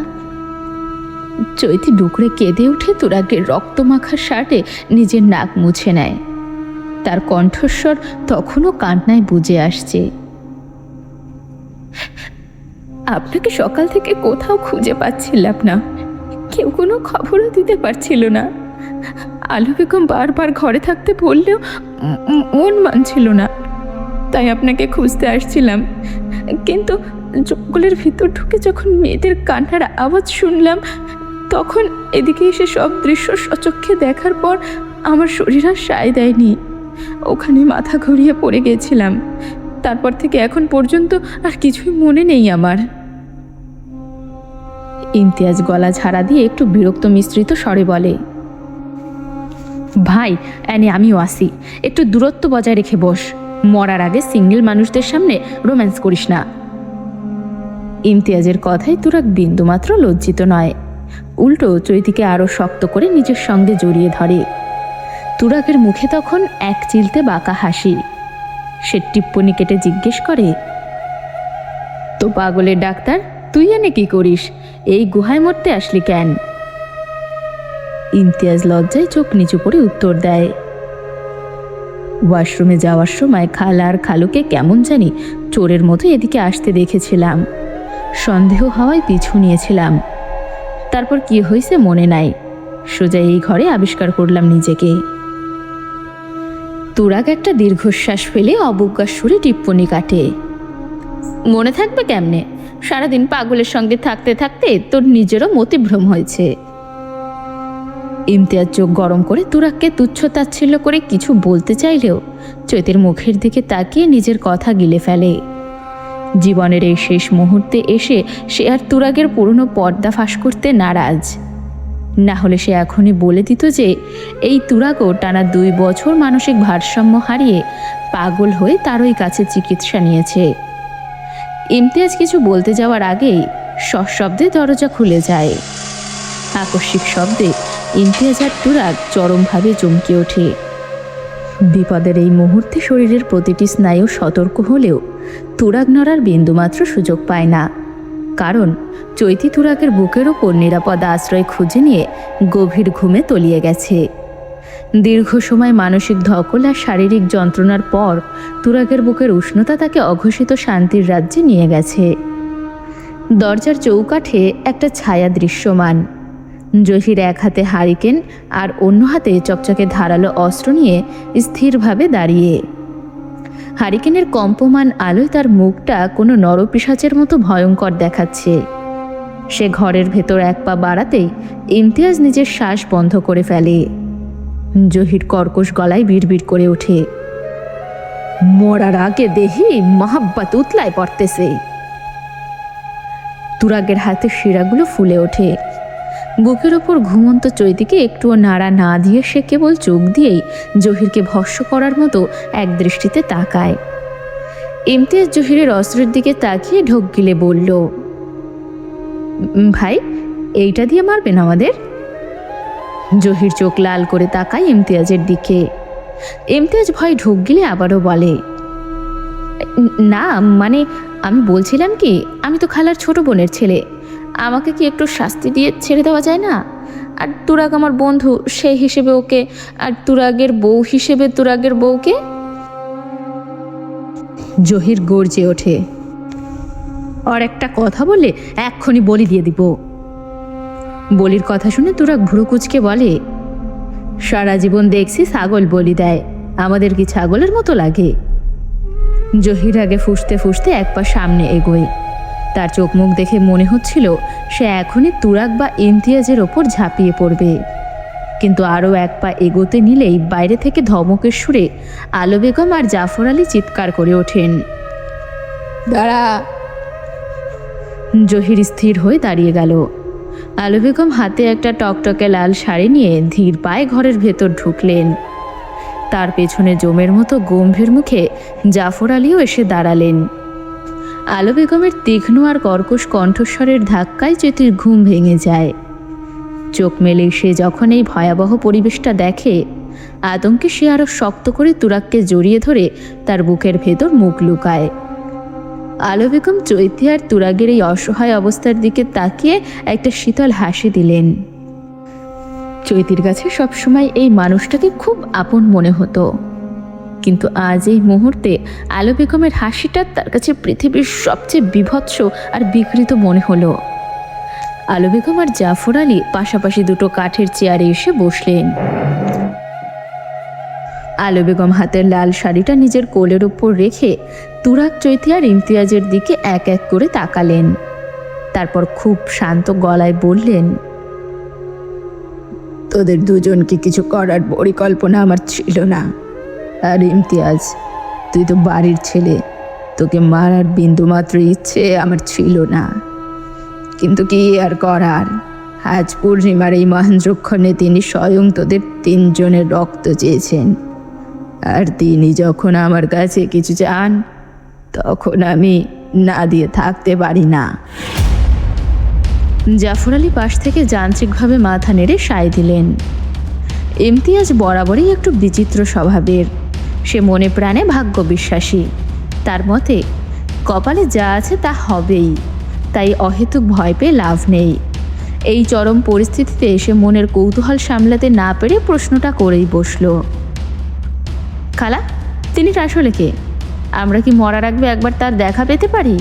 [SPEAKER 1] চৈতি ডুকরে কেঁদে উঠে তুরাগের রক্তমাখা শার্টে নিজের নাক মুছে নেয়। তার কণ্ঠস্বর তখনও কান্নায় বুজে আসছে। আপনাকে সকাল থেকে কোথাও খুঁজে পাচ্ছিলাম না, কেউ কোনো খবরও দিতে পারছিল না। আলু বেগম বারবার ঘরে থাকতে বললেও মন মানছিল না। তাই আপনাকে খুঁজতে আসছিলাম, কিন্তু জঙ্গলের ভিতর ঢুকে যখন মেয়েদের কান্নার আওয়াজ শুনলাম, তখন এদিকে এসে সব দৃশ্য সচক্ষে দেখার পর আমার শরীর আর সায় দেয়নি। ওখানে মাথা ঘুরিয়ে পড়ে গেছিলাম। তারপর থেকে এখন পর্যন্ত আর কিছুই মনে নেই আমার। ইমতিয়াজ গলা ঝাড়া দিয়ে একটু বিরক্ত মিশ্রিত স্বরে বলে, ভাই অ্যানি, আমিও আসি, একটু দূরত্ব বজায় রেখে বস। মরার আগে সিঙ্গেল মানুষদের সামনে রোম্যান্স করিস না। ইমতিয়াজের কথায় তুরাগ বিন্দুমাত্র লজ্জিত নয়, উল্টো চৈতিকে আরও শক্ত করে নিজের সঙ্গে জড়িয়ে ধরে। তুরাগের মুখে তখন এক চিলতে বাঁকা হাসি। সে টিপ্পনি কেটে জিজ্ঞেস করে, তো পাগলের ডাক্তার, তুই এনে কি করিস? এই গুহায় মরতে আসলি কেন? ইমতিয়াজ লজ্জায় চোখ নিচু করে উত্তর দেয়, ওয়াশরুমে যাওয়ার সময় খালা আর খালুকে কেমন জানি চোরের মতো এদিকে আসতে দেখেছিলাম। সন্দেহ হওয়ায় পিছু নিয়েছিলাম। তারপর কি হয়েছে মনে নাই, সোজা এই ঘরে আবিষ্কার করলাম নিজেকে। তুরাগ একটা দীর্ঘশ্বাস ফেলে অবজ্ঞার সুরে টিপ্পনি কাটে, মনে থাকবে কেমনে? সারাদিন পাগলের সঙ্গে থাকতে থাকতে তোর নিজেরও মতিভ্রম হয়েছে। ইমতিয়াজ চোখ গরম করে তুরাগকে তুচ্ছ তাচ্ছিল্য করে কিছু বলতে চাইলেও চৈতির মুখের দিকে তাকিয়ে নিজের কথা গিলে ফেলে। জীবনের এই শেষ মুহূর্তে এসে সে আর তুরাগের পুরনো পর্দা ফাঁস করতে নারাজ। না হলে সে এখনই বলে দিত যে এই তুরাগও টানা 2 বছর মানসিক ভারসাম্য হারিয়ে পাগল হয়ে তারই কাছে চিকিৎসা নিয়েছে। ইমতিয়াজ কিছু বলতে যাওয়ার আগেই সশব্দে দরজা খুলে যায়। আকস্মিক শব্দে ইমতিয়াজ আর তুরাগ চরমভাবে চমকে ওঠে। বিপদের এই মুহূর্তে শরীরের প্রতিটি স্নায়ু সতর্ক হলেও তুরাগ নড়ার বিন্দুমাত্র সুযোগ পায় না, কারণ চৈতি তুরাগের বুকের ওপর নিরাপদ আশ্রয় খুঁজে নিয়ে গভীর ঘুমে তলিয়ে গেছে। দীর্ঘ সময় মানসিক ধকল আর শারীরিক যন্ত্রণার পর তুরাগের বুকের উষ্ণতা তাকে অঘোষিত শান্তির রাজ্যে নিয়ে গেছে। দরজার চৌকাঠে একটা ছায়া দৃশ্যমান। জহির এক হাতে হারিকেন আর অন্য হাতে চকচকে ধারালো অস্ত্র নিয়ে স্থিরভাবে দাঁড়িয়ে। হারিকেনের কম্পমান আলোয় তার মুখটা কোনো নরপিশাচের মতো ভয়ঙ্কর দেখাচ্ছে। সে ঘরের ভেতর এক পা বাড়াতেই ইমতিয়াজ নিজের শ্বাস বন্ধ করে ফেলে। জহির কর্কশ গলায় বিড়বিড় করে ওঠে, মরার আগে দেহি মহাব্বত উতলায় পড়তেছে। তুরাগের হাতের শিরাগুলো ফুলে ওঠে। বুকের ওপর ঘুমন্ত চৈতিকে একটুও নাড়া না দিয়ে সে কেবল চোখ দিয়েই জহিরকে ভস্ম করার মতো এক দৃষ্টিতে তাকায়। ইমতিয়াজ জহিরের অস্ত্রের দিকে তাকিয়ে ঢোক গিলে বলল, ভাই, এইটা দিয়ে মারবেন আমাদের? জহির চোখ লাল করে তাকায় ইমতিয়াজের দিকে। ইমতিয়াজ ভয় ঢোক গিলে আবারও বলে, না মানে আমি বলছিলাম কি, আমি তো খালার ছোট বোনের ছেলে, আমাকে কি একটু শাস্তি দিয়ে ছেড়ে দেওয়া যায় না? আর তুরাগ আমার বন্ধু, সেই হিসেবে ওকে, আর তুরাগের বউ হিসেবে তুরাগের বউকে। জহির গর্জে ওঠে, আর একটা কথা বললে এক্ষুনি বলি দিয়ে দিব। বলির কথা শুনে তুরাগ ভুরু কুঁচকে বলে, সারা জীবন দেখছি ছাগল বলি দেয়, আমাদের কি ছাগলের মতো লাগে? জহির আগে ফুঁসতে ফুঁসতে এক পা সামনে এগোয়। তার চোখ মুখ দেখে মনে হচ্ছিল সে এখনই তুরাগ বা ইমতিয়াজের ওপর ঝাঁপিয়ে পড়বে, কিন্তু আরও এক পা এগোতে নিলেই বাইরে থেকে ধমকের সুরে আলো বেগম আর জাফর আলী চিৎকার করে ওঠেন, দাঁড়া! জহির স্থির হয়ে দাঁড়িয়ে গেল। আলো বেগম হাতে একটা টকটকে লাল শাড়ি নিয়ে ধীর পায়ে ঘরের ভেতর ঢুকলেন। তার পেছনে জমের মতো গম্ভীর মুখে জাফর আলীও এসে দাঁড়ালেন। আলো বেগমের তীক্ষ্ণ আর কর্কশ কণ্ঠস্বরের ধাক্কায় চৈতির ঘুম ভেঙে যায়। চোখ মেলে সে যখন এই ভয়াবহ পরিবেশটা দেখে, আতঙ্কে সে আরও শক্ত করে তুরাগকে জড়িয়ে ধরে তার বুকের ভেতর মুখ লুকায়। আলো বেগম চৈতি আর তুরাগের এই অসহায় অবস্থার দিকে তাকিয়ে একটা শীতল হাসি দিলেন। চৈতির কাছে সবসময় এই মানুষটাকে খুব আপন মনে হতো, কিন্তু আজ এই মুহূর্তে আলো বেগমের হাসিটা তার কাছে পৃথিবীর সবচেয়ে বীভৎস আর বিকৃত মনে হলো। আলো বেগম আর জাফর আলী পাশাপাশি দুটো কাঠের চেয়ারে এসে বসলেন। আলো বেগম হাতের লাল শাড়িটা নিজের কোলের উপর রেখে তুরাগ, চৈতি আর ইমতিয়াজের দিকে এক এক করে তাকালেন। তারপর খুব শান্ত গলায় বললেন, তোদের দুজনকে কিছু করার পরিকল্পনা আমার ছিল না। আর ইমতিয়াজ, তুই তো বাড়ির ছেলে, তোকে মারার বিন্দুমাত্র ইচ্ছে আমার ছিল না। কিন্তু কি আর করার, আজ পূর্ণিমার এই মহেন্দ্রক্ষণে তিনি স্বয়ং তোদের তিনজনের রক্ত চেয়েছেন। আর তিনি যখন আমার কাছে কিছু চান, তখন আমি না দিয়ে থাকতে পারি না। জাফর আলী পাশ থেকে যান্ত্রিকভাবে মাথা নেড়ে সায় দিলেন। ইমতিয়াজ বরাবরই একটু বিচিত্র স্বভাবের। সে মনে প্রাণে ভাগ্য বিশ্বাসী। তার মতে কপালে যা আছে তা হবেই, তাই অহেতুক ভয় পেয়ে লাভ নেই। এই চরম পরিস্থিতিতে সে মনের কৌতূহল সামলাতে না পেরে প্রশ্নটা করেই বসল, খালা, তিনি আসলে কে? আমরা কি মরার আগে একবার তার দেখা পেতে পারি?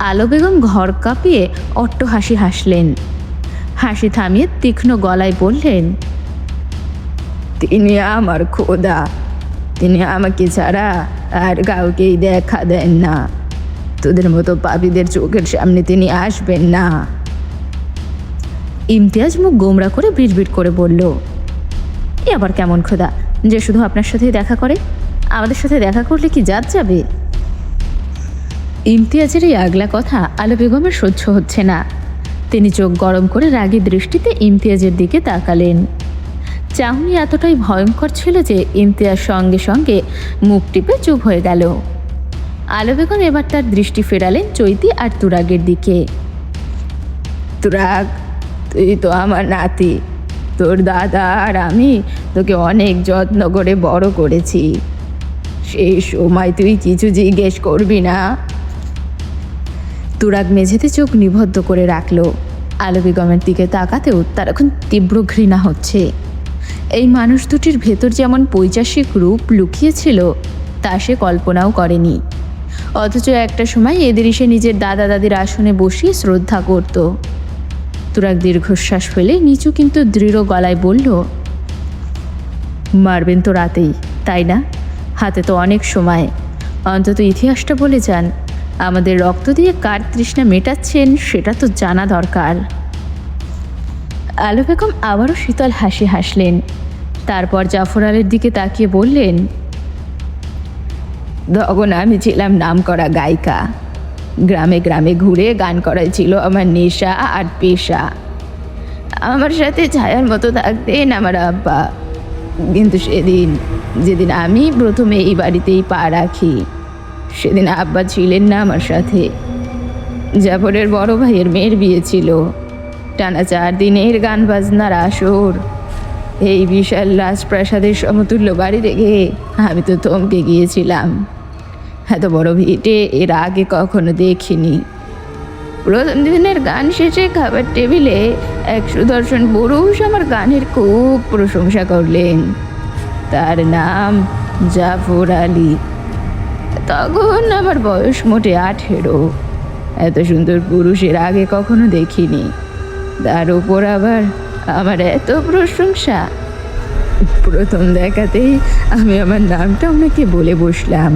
[SPEAKER 1] আলো বেগম ঘর কাঁপিয়ে অট্ট হাসি হাসলেন। হাসি থামিয়ে তীক্ষ্ণ গলায় বললেন, তিনি আমার খোদা। তিনি আমাকে ছাড়া আর কাউকেই দেখা দেন না। তোদের মতো পাপীদের চোখের সামনে তিনি আসবেন না। ইমতিয়াজ মুখ গোমরা করে বিড়বিড় করে বলল, এ আবার কেমন খোদা যে শুধু আপনার সাথেই দেখা করে? আমাদের সাথে দেখা করলে কি জাত যাবে? ইমতিয়াজের এই আগলা কথা আলো বেগমের সহ্য হচ্ছে না। তিনি চোখ গরম করে রাগী দৃষ্টিতে ইমতিয়াজের দিকে তাকালেন। চাহনি এতটাই ভয়ঙ্কর ছিল যে ইমতিয়াজ সঙ্গে সঙ্গে মুখ টিপে চুপ হয়ে গেল। আলো বেগম এবার তার দৃষ্টি ফেরালেন চৈতি আর তুরাগের দিকে। তুরাগ, তুই তো আমার নাতি। তোর দাদা আর আমি তোকে অনেক যত্ন করে বড় করেছি। সেই সময় তুই কিছু জিজ্ঞেস করবি না? তুরাগ মেঝেতে চোখ নিবদ্ধ করে রাখলো। আলো বেগমের দিকে তাকাতেও তার এখন তীব্র ঘৃণা হচ্ছে। এই মানুষ দুটির ভেতর যেমন পৈশাসিক রূপ লুকিয়েছিল তা সে কল্পনাও করেনি। অথচ একটা সময় এদের সে নিজের দাদা দাদির আসনে বসিয়ে শ্রদ্ধা করত। তুরাগ দীর্ঘশ্বাস ফেলে নিচু কিন্তু দৃঢ় গলায় বলল, মারবেন তো রাতেই, তাই না? হাতে তো অনেক সময়। অন্তত ইতিহাসটা বলে যান। আমাদের রক্ত দিয়ে কার তৃষ্ণা মেটাচ্ছেন সেটা তো জানা দরকার। আলো বেগম আবারও শীতল হাসি হাসলেন। তারপর জাফর আলীর দিকে তাকিয়ে বললেন, তখন আমি ছিলাম নামকরা গায়িকা। গ্রামে গ্রামে ঘুরে গান করাই ছিল আমার নেশা আর পেশা। আমার সাথে ছায়ার মতো থাকতেন আমার আব্বা। কিন্তু যেদিন আমি প্রথমে এই বাড়িতেই পা রাখি, সেদিন আব্বা ছিলেন না আমার সাথে। জাফরের বড় ভাইয়ের মেয়ের বিয়ে ছিল। টানা 4 দিনের গান বাজনার আসর। এই বিশাল রাজপ্রাসাদের সমতুল্য বাড়ি দেখে আমি তো থমকে গিয়েছিলাম। এত বড় ভিটে এর আগে কখনো দেখিনি। প্রথম দিনের গান শেষে খাবার টেবিলে এক সুদর্শন পুরুষ আমার গানের খুব প্রশংসা করলেন। তার নাম জাফর আলী। তখন আমার বয়স মোটে 18। এত সুন্দর পুরুষের আগে কখনো দেখিনি। তার উপর আবার আমার এত প্রশংসা। প্রথম দেখাতেই আমি আমার নামটা ওনাকে বলে বসলাম।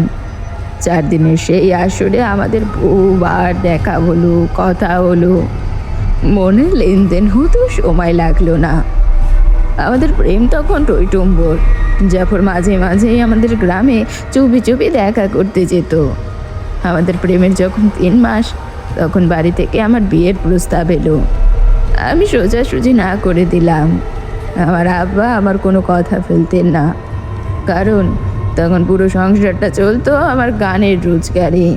[SPEAKER 1] 4 দিনের সেই আসরে আমাদের বহুবার দেখা হলো, কথা হলো, মনে লেনদেন হতো, সময় লাগলো না। আমাদের প্রেম তখন টইটম্বর। জাফর মাঝে মাঝেই আমাদের গ্রামে চুপি চুপি দেখা করতে যেত। আমাদের প্রেমের যখন 3 মাস, তখন বাড়ি থেকে আমার বিয়ের প্রস্তাব এলো। আমি সোজাসুজি না করে দিলাম। আমার আব্বা আমার কোনো কথা ফেলতেন না, কারণ তখন পুরো সংসারটা চলতো আমার গানের রোজগারে।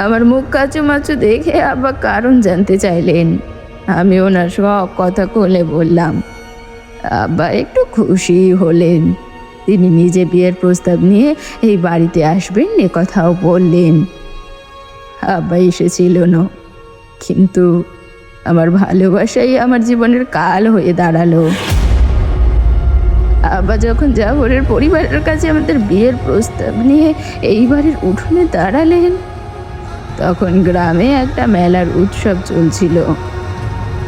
[SPEAKER 1] আমার মুখ কাচুমাচু দেখে আব্বা কারণ জানতে চাইলেন। আমি ওনার সব কথা খুলে বললাম। আব্বা একটু খুশি হলেন। তিনি নিজে বিয়ের প্রস্তাব নিয়ে এই বাড়িতে আসবেন এ কথাও বললেন। আব্বা এসেছিল না, কিন্তু আমার ভালোবাসাই আমার জীবনের কাল হয়ে দাঁড়ালো। আব্বা যখন জাফরের পরিবারের কাছে আমাদের বিয়ের প্রস্তাব নিয়ে এই বাড়ির উঠোনে দাঁড়ালেন, তখন গ্রামে একটা মেলার উৎসব চলছিল।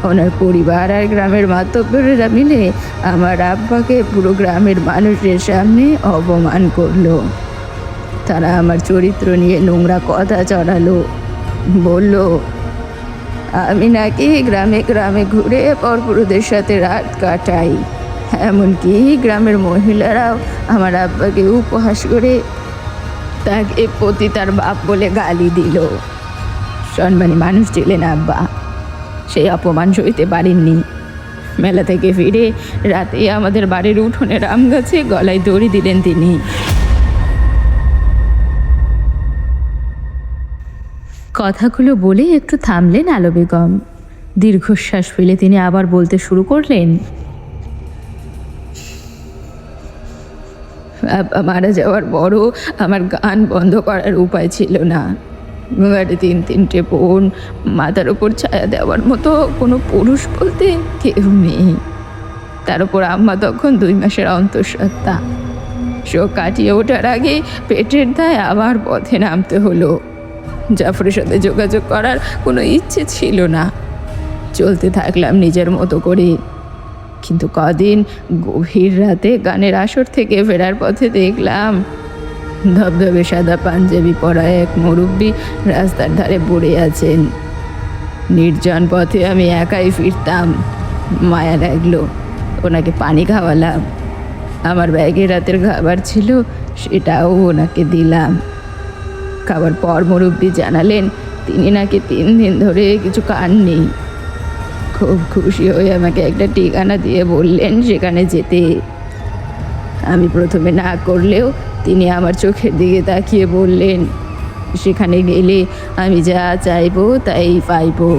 [SPEAKER 1] ওনার পরিবার আর গ্রামের মাতব্বরেরা মিলে আমার আব্বাকে পুরো গ্রামের মানুষের সামনে অপমান করলো। তারা আমার চরিত্র নিয়ে নোংরা কথা চড়ালো, বলল আমি নাকি গ্রামে গ্রামে ঘুরে পরপুরুষদের সাথে রাত কাটাই। এমনকি গ্রামের মহিলারাও আমার আব্বাকে উপহাস করে তাকে পতিতার বাপ বলে গালি দিল। সম্মানী মানুষ ছিলেন আব্বা, সেই অপমান সইতে পারেননি। মেলা থেকে ফিরে রাতে আমাদের বাড়ির উঠোনের আম গাছে গলায় দড়ি দিলেন তিনি। কথাগুলো বলে একটু থামলেন আলো বেগম। দীর্ঘশ্বাস ফেলে তিনি আবার বলতে শুরু করলেন, বাবা মারা যাওয়ার পরও আমার গান বন্ধ করার উপায় ছিল না। বাড়ি তিনটে বোন, মাথার ওপর ছায়া দেওয়ার মতো কোনো পুরুষ বলতে কেউ নেই। তার উপর আম্মা তখন 2 মাসের অন্তঃসত্ত্বা। শোক কাটিয়ে ওঠার আগে পেটের দায় আবার পথে নামতে হলো। জাফরের সাথে যোগাযোগ করার কোনো ইচ্ছে ছিল না। চলতে থাকলাম নিজের মতো করে। কিন্তু কদিন গভীর রাতে গানের আসর থেকে ফেরার পথে দেখলাম ধবধবে সাদা পাঞ্জাবি পরা এক মুরব্বি রাস্তার ধারে পড়ে আছেন। নির্জন পথে আমি একাই ফিরতাম। মায়া লাগলো, ওনাকে পানি খাওয়ালাম। আমার ব্যাগে রাতের খাবার ছিল, সেটাও ওনাকে দিলাম। খাবার পর মুরব্বি জানালেন তিনি নাকি 3 দিন ধরে কিছু খাননি। খুব খুশি হয়ে আমাকে একটা ঠিকানা দিয়ে বললেন সেখানে যেতে। আমি প্রথমে না করলেও তিনি আমার চোখের দিকে তাকিয়ে বললেন সেখানে গেলে আমি যা চাইবো তাই পাইবো।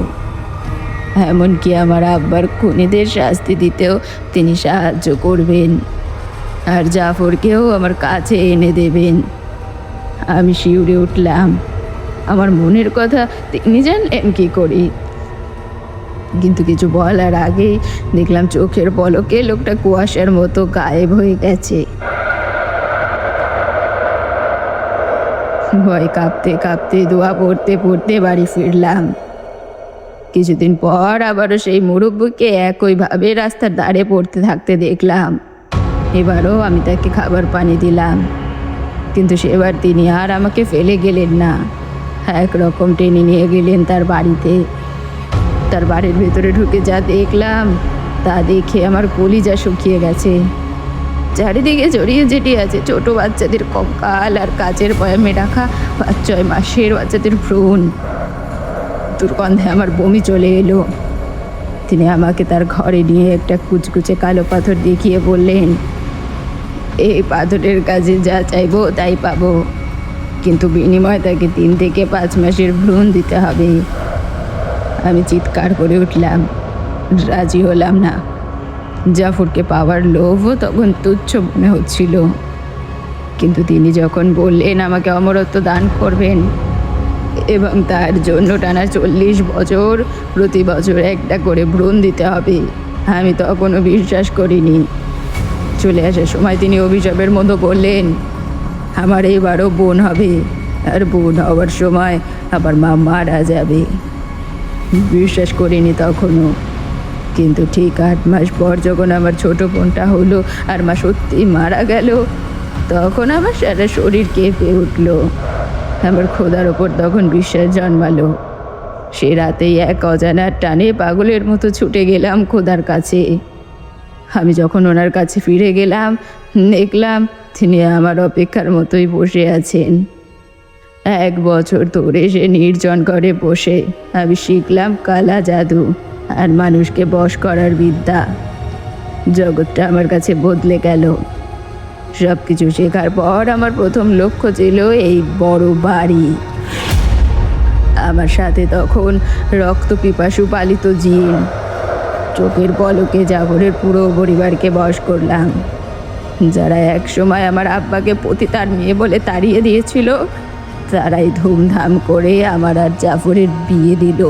[SPEAKER 1] এমনকি আমার আব্বার খুনিদের শাস্তি দিতেও তিনি সাহায্য করবেন, আর জাফরকেও আমার কাছে এনে দেবেন। আমি শিউরে উঠলাম। আমার মনের কথা তিনি জানলেন কি করে? কিন্তু কিছু বলার আগেই দেখলাম চোখের পলকে লোকটা কুয়াশার মতো গায়েব হয়ে গেছে। ভয় কাঁপতে কাঁপতে দোয়া পড়তে পড়তে বাড়ি ফিরলাম। কিছুদিন পর আবারও সেই মুরব্বিকে একইভাবে রাস্তার ধারে পড়তে থাকতে দেখলাম। এবারও আমি তাকে খাবার পানি দিলাম, কিন্তু সেবার তিনি আর আমাকে ফেলে গেলেন না। একরকম টেনে নিয়ে গেলেন তার বাড়িতে। তার বাড়ির ভেতরে ঢুকে যা দেখলাম তা দেখে আমার কলিজা শুকিয়ে গেছে। চারিদিকে জড়িয়ে জেটিয়ে আছে ছোট বাচ্চাদের কঙ্কাল আর কাচের বয়ামে রাখা 5-6 মাসের বাচ্চাদের ভ্রূণ। দুর্গন্ধে আমার বমি চলে এলো। তিনি আমাকে তার ঘরে নিয়ে একটা কুচকুচে কালো পাথর দেখিয়ে বললেন, এই পাথরের কাছে যা চাইবো তাই পাবো, কিন্তু বিনিময়ে তাকে 3 থেকে 5 মাসের ভ্রূণ দিতে হবে। আমি চিৎকার করে উঠলাম, রাজি হলাম না। জাফরকে পাওয়ার লোভও তখন তুচ্ছ মনে হচ্ছিল, কিন্তু তিনি যখন বললেন আমাকে অমরত্ব দান করবেন এবং তার জন্য টানা 40 বছর প্রতি বছর একটা করে ভ্রূণ দিতে হবে, আমি তখনও বিশ্বাস করিনি। চলে আসার সময় তিনি অভিশাপের মতো বললেন, আমার এবারও বোন হবে, আর বোন হওয়ার সময় আবার মা মারা যাবে। বিশ্বাস করিনি তখনও, কিন্তু ঠিক 8 মাস পর যখন আমার ছোট বোনটা হলো আর মা সত্যি মারা গেল, তখন আমার সারা শরীর কেঁপে উঠল। আমার খোদার ওপর তখন বিশ্বাস জন্মালো। সে রাতেই এক অজানার টানে পাগলের মতো ছুটে গেলাম খোদার কাছে। আমি যখন ওনার কাছে ফিরে গেলাম, দেখলাম তিনি আমার অপেক্ষার মতোই বসে আছেন। 1 বছর ধরে সে নির্জন ঘরে বসে আমি শিখলাম কালা জাদু আর মানুষকে বশ করার বিদ্যা। জগৎটা আমার কাছে বদলে গেল। সব কিছু শেখার পর আমার প্রথম লক্ষ্য ছিল এই বড় বাড়ি। আমার সাথে তখন রক্ত পিপাসু পালিত জিন। চোখের পলকে জাফরের পুরো পরিবারকে বশ করলাম। যারা এক সময় আমার আব্বাকে পতিতার মেয়ে বলে তাড়িয়ে দিয়েছিল, তারাই ধুমধাম করে আমার আর জাফরের বিয়ে দিল।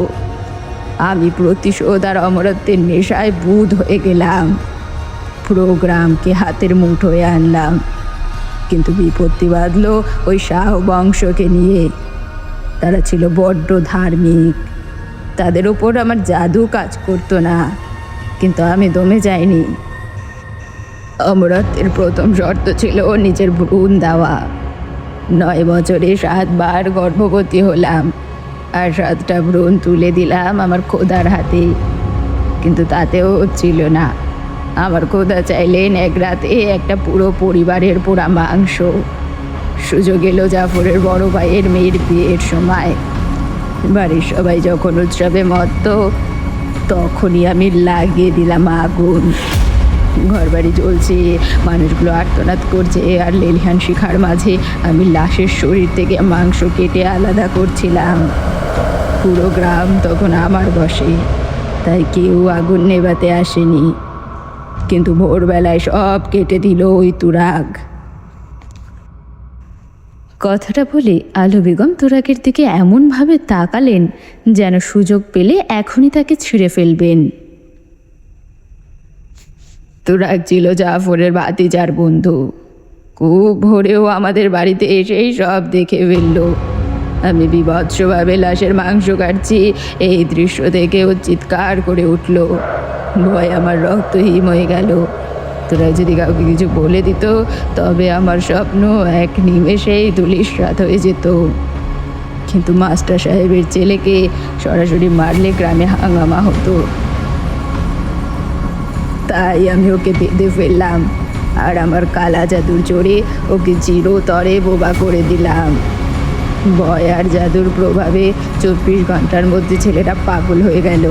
[SPEAKER 1] আমি প্রতিশোধ আর অমরত্বের নেশায় বুঁদ হয়ে গেলাম। পুরো গ্রামকে হাতের মুঠোয় আনলাম, কিন্তু বিপত্তি বাঁধল ওই শাহ বংশকে নিয়ে।
[SPEAKER 2] তারা ছিল বড্ড ধার্মিক, তাদের ওপর আমার জাদু কাজ করতো না, কিন্তু আমি দমে যাইনি। অমরত্বের প্রথম শর্ত ছিল নিজের ভ্রূণ দেওয়া। 9 বছরে 7 বার গর্ভবতী হলাম, আর 7টা ভ্রূণ তুলে দিলাম আমার খোদার হাতে, কিন্তু তাতেও হচ্ছিল না। আমার খোদা চাইলেন এক রাতে একটা পুরো পরিবারের পোড়া মাংস। সুযোগ এলো জাফরের বড় ভাইয়ের মেয়ের বিয়ের সময়। বাড়ির সবাই যখন উৎসবে মত্ত, তখনই আমি লাগিয়ে দিলাম আগুন। ঘরবাড়ি জ্বলছে, মানুষগুলো আর্তনাদ করছে, আর লেলিহান শিখার মাঝে আমি লাশের শরীর থেকে মাংস কেটে আলাদা করছিলাম। পুরো গ্রাম তখন আমার বশে, তাই কেউ আগুন নেভাতে আসেনি, কিন্তু ভোরবেলায় সব কেটে দিল ওই তুরাগ।
[SPEAKER 1] কথাটা বলে আলো বেগম তুরাগের দিকে এমনভাবে তাকালেন যেন সুযোগ পেলে এখনই তাকে ছিঁড়ে ফেলবেন।
[SPEAKER 2] তুরাগ ছিল জাফরের ভাতিজার বন্ধু। খুব ভোরেও আমাদের বাড়িতে এসেই সব দেখে ফেললো। আমি বিভৎসভাবে লাশের মাংস কাটছি, এই দৃশ্য দেখে ও চিৎকার করে উঠল। ভয় আমার রক্তহীন হয়ে গেল। তোরা যদি কাউকে কিছু বলে দিত, তবে আমার স্বপ্ন এক নিমেষেই ধূলিসাৎ হয়ে যেত। কিন্তু মাস্টার সাহেবের ছেলেকে সরাসরি মারলে গ্রামে হাঙ্গামা হতো, তাই আমি ওকে বেঁধে ফেললাম, আর আমার কালা জাদুর জোরে ওকে চিরতরে বোবা করে দিলাম। ভয় আর জাদুর প্রভাবে 24 ঘন্টার মধ্যে ছেলেটা পাগল হয়ে গেল।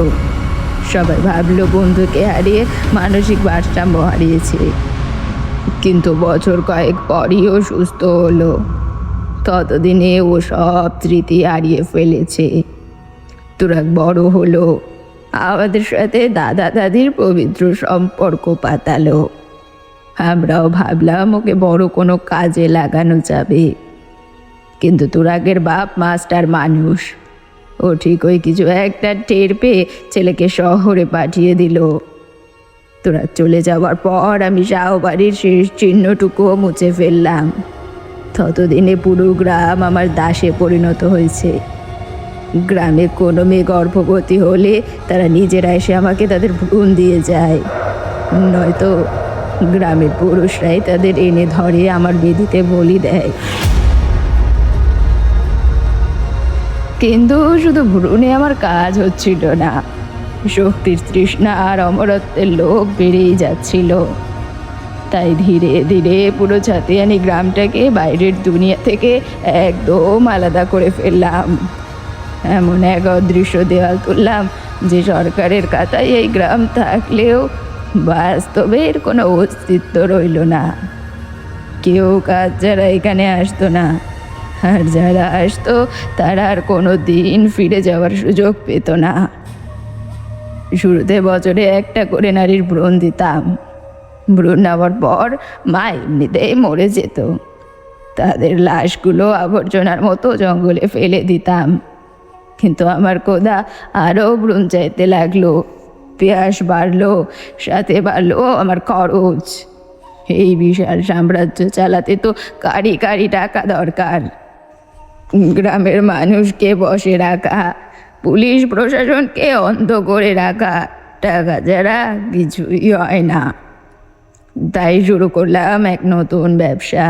[SPEAKER 2] সবাই ভাবলো বন্ধুকে হারিয়ে মানসিক ভারসাম্য হারিয়েছে, কিন্তু বছর কয়েক পরই ও সুস্থ হলো। ততদিনে ও সব স্মৃতি হারিয়ে ফেলেছে। তুরাগ বড় হলো, আমাদের সাথে দাদা দাদির পবিত্র সম্পর্ক পাতালো। আমরাও ভাবলাম ওকে বড় কোনো কাজে লাগানো যাবে, কিন্তু তুরাগের বাপ মাস্টার মানুষ। ও ঠিক ওই কিছু একটা টের পেয়ে ছেলেকে শহরে পাঠিয়ে দিল। তুরাগ চলে যাওয়ার পর আমি শাহবাড়ির শেষ চিহ্নটুকুও মুছে ফেললাম। ততদিনে পুরো গ্রাম আমার দাসে পরিণত হয়েছে। গ্রামে কোনো মেয়ে গর্ভবতী হলে তারা নিজেরা এসে আমাকে তাদের ভ্রূণ দিয়ে যায়, নয়তো গ্রামের পুরুষরাই তাদের এনে ধরে আমার বেদিতে বলি দেয়। কিন্তু শুধু ভ্রূণে আমার কাজ হচ্ছিল না, শক্তির তৃষ্ণা আর অমরত্বের লোভ বেড়েই যাচ্ছিল। তাই ধীরে ধীরে পুরো ছাতিয়ানি গ্রামটাকে বাইরের দুনিয়া থেকে একদম আলাদা করে ফেললাম। এমন এক অদৃশ্য দেওয়াল তুললাম যে সরকারের খাতায় এই গ্রাম থাকলেও বাস্তবে এর কোনো অস্তিত্ব রইল না। কেউ কাজ যারা এখানে আসতো না, আর যারা আসতো তারা আর কোনো দিন ফিরে যাওয়ার সুযোগ পেত না। শুরুতে বছরে একটা করে নারীর ভ্রূণ দিতাম। ভ্রূণ নেওয়ার পর মা এমনিতেই মরে যেত। তাদের লাশগুলো আবর্জনার মতো জঙ্গলে ফেলে দিতাম। কিন্তু আমার খোদা আরও ভ্রূণ চাইতে লাগলো। পেঁয়াজ বাড়লো, সাথে বাড়লো আমার খরচ। এই বিশাল সাম্রাজ্য চালাতে তো কারি কারি টাকা দরকার। গ্রামের মানুষকে বসে রাখা, পুলিশ প্রশাসনকে অন্ধ করে রাখা, টাকা ছাড়া কিছুই হয় না। তাই শুরু করলাম এক নতুন ব্যবসা।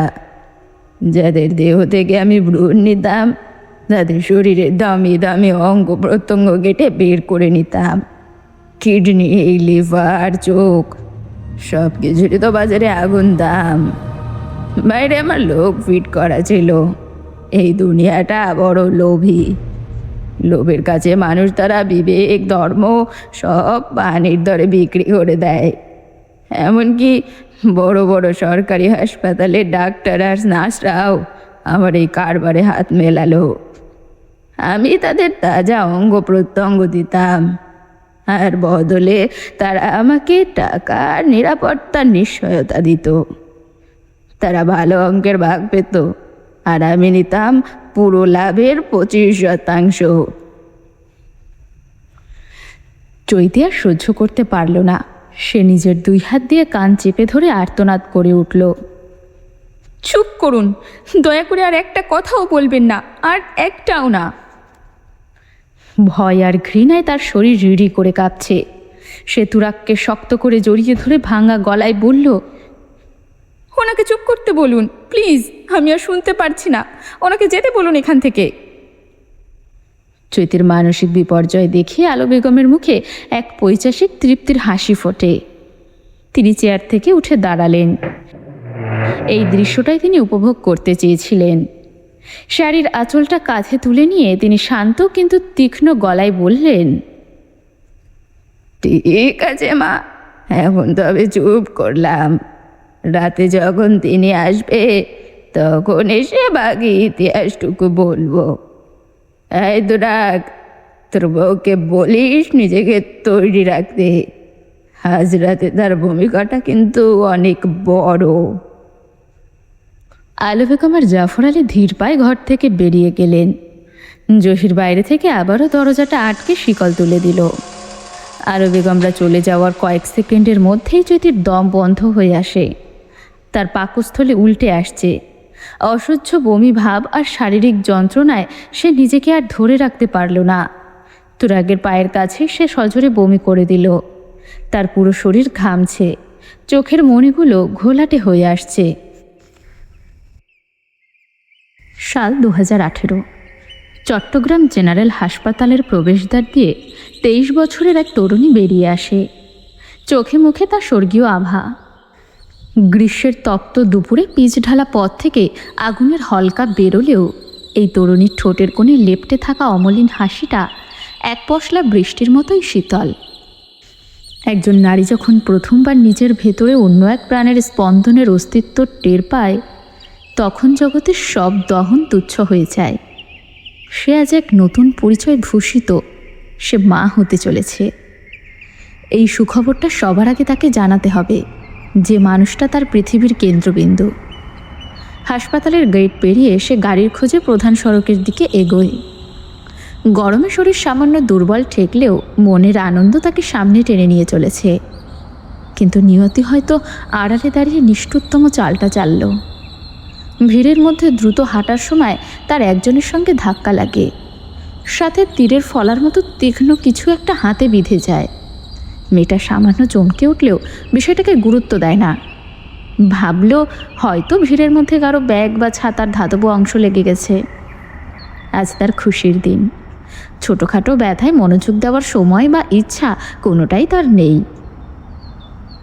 [SPEAKER 2] যাদের দেহ থেকে আমি ভ্রূণ নিতাম, তাদের শরীরের দামি দামি অঙ্গ প্রত্যঙ্গ কেটে বের করে নিতাম। কিডনি, লিভার, চোখ, সব কিছুরই তো বাজারে আগুন দাম। বাইরে আমার লোক ফিট করা ছিল। এই দুনিয়াটা বড় লোভী। লোভের কাছে মানুষ তারা বিবেক, ধর্ম সব পানির দরে বিক্রি করে দেয়। এমনকি বড় বড় সরকারি হাসপাতালে ডাক্তার আর নার্সরাও আমার এই কারবারে হাত মেলালো। আমি তাদের তাজা অঙ্গ প্রত্যঙ্গ দিতাম, আর বদলে তারা আমাকে টাকার নিরাপত্তার নিশ্চয়তা দিত। তারা ভালো অঙ্কের ভাগ পেত, আর আমি নিতাম পুরো লাভের 25%।
[SPEAKER 1] চৈতি আর সহ্য করতে পারল না। সে নিজের 2 হাত দিয়ে কান চেপে ধরে আর্তনাদ করে উঠল।
[SPEAKER 3] চুপ করুন, দয়া করে আর একটা কথাও বলবেন না, আর একটাও না।
[SPEAKER 2] ভয় আর ঘৃণায় তার শরীর রিড়ি করে কাঁপছে। সে তুরাগকে শক্ত করে জড়িয়ে ধরে ভাঙা গলায় বলল, ওনাকে চুপ করতে বলুন প্লিজ, আমি আর শুনতে পারছি না, ওনাকে যেতে বলুন এখান থেকে। চৈতির মানসিক বিপর্যয় দেখে আলো বেগমের মুখে এক পৈশাসিক তৃপ্তির হাসি ফোটে। তিনি চেয়ার থেকে উঠে দাঁড়ালেন। এই দৃশ্যটাই তিনি উপভোগ করতে চেয়েছিলেন। শাড়ির আঁচলটা কাঁধে তুলে নিয়ে তিনি শান্ত কিন্তু তীক্ষ্ণ গলায় বললেন, ঠিক আছে মা, এখন তবে চুপ করলাম। রাতে যখন তিনি আসবে তখন এসে বাকি ইতিহাসটুকু বলবো। এই দুরাগ, তোর বউকে বলিস নিজেকে তৈরি রাখতে, আজ রাতে তার ভূমিকাটা কিন্তু অনেক বড়। আলো বেগম আর জাফর আলী ধীর পায়ে ঘর থেকে বেরিয়ে গেলেন। জহির বাইরে থেকে আবারও দরজাটা আটকে শিকল তুলে দিল। আলো বেগমরা চলে যাওয়ার কয়েক সেকেন্ডের মধ্যেই চৈতির দম বন্ধ হয়ে আসে। তার পাকস্থলে উল্টে আসছে। অসহ্য বমি ভাব আর শারীরিক যন্ত্রণায় সে নিজেকে আর ধরে রাখতে পারল না। তুরাগের পায়ের কাছে সে সজোরে বমি করে দিল। তার পুরো শরীর ঘামছে, চোখের মণিগুলো ঘোলাটে হয়ে আসছে। সাল 2018। চট্টগ্রাম জেনারেল হাসপাতালের প্রবেশদ্বার দিয়ে 23 বছরের এক তরুণী বেরিয়ে আসে। চোখে মুখে তার স্বর্গীয় আভা। গ্রীষ্মের তপ্ত দুপুরে পিচ ঢালা পথ থেকে আগুনের হলকা বেরোলেও এই তরুণীর ঠোঁটের কোণে লেপ্টে থাকা অমলিন হাসিটা এক পশলা বৃষ্টির মতোই শীতল। একজন নারী যখন প্রথমবার নিজের ভেতরে অন্য এক প্রাণের স্পন্দনের অস্তিত্ব টের পায়, তখন জগতের সব দহন তুচ্ছ হয়ে যায়। সে আজ এক নতুন পরিচয় ভূষিত, সে মা হতে চলেছে। এই সুখবরটা সবার আগে তাকে জানাতে হবে, যে মানুষটা তার পৃথিবীর কেন্দ্রবিন্দু। হাসপাতালের গেট পেরিয়ে সে গাড়ির খোঁজে প্রধান সড়কের দিকে এগোয়। গরমে শরীর সামান্য দুর্বল ঠেকলেও মনের আনন্দ তাকে সামনে টেনে নিয়ে চলেছে। কিন্তু নিয়তি হয়তো আড়ালে দাঁড়িয়ে নিষ্ঠুরতম চালটা চালল। ভিড়ের মধ্যে দ্রুত হাঁটার সময় তার একজনের সঙ্গে ধাক্কা লাগে। সাথে তীরের ফলার মতো তীক্ষ্ণ কিছু একটা হাতে বিঁধে যায়। মেয়েটা সামান্য চমকে উঠলেও বিষয়টাকে গুরুত্ব দেয় না। ভাবল হয়তো ভিড়ের মধ্যে কারো ব্যাগ বা ছাতার ধাতব অংশ লেগে গেছে। আজ তার খুশির দিন। ছোটোখাটো ব্যথায় মনোযোগ দেওয়ার সময় বা ইচ্ছা কোনোটাই তার নেই।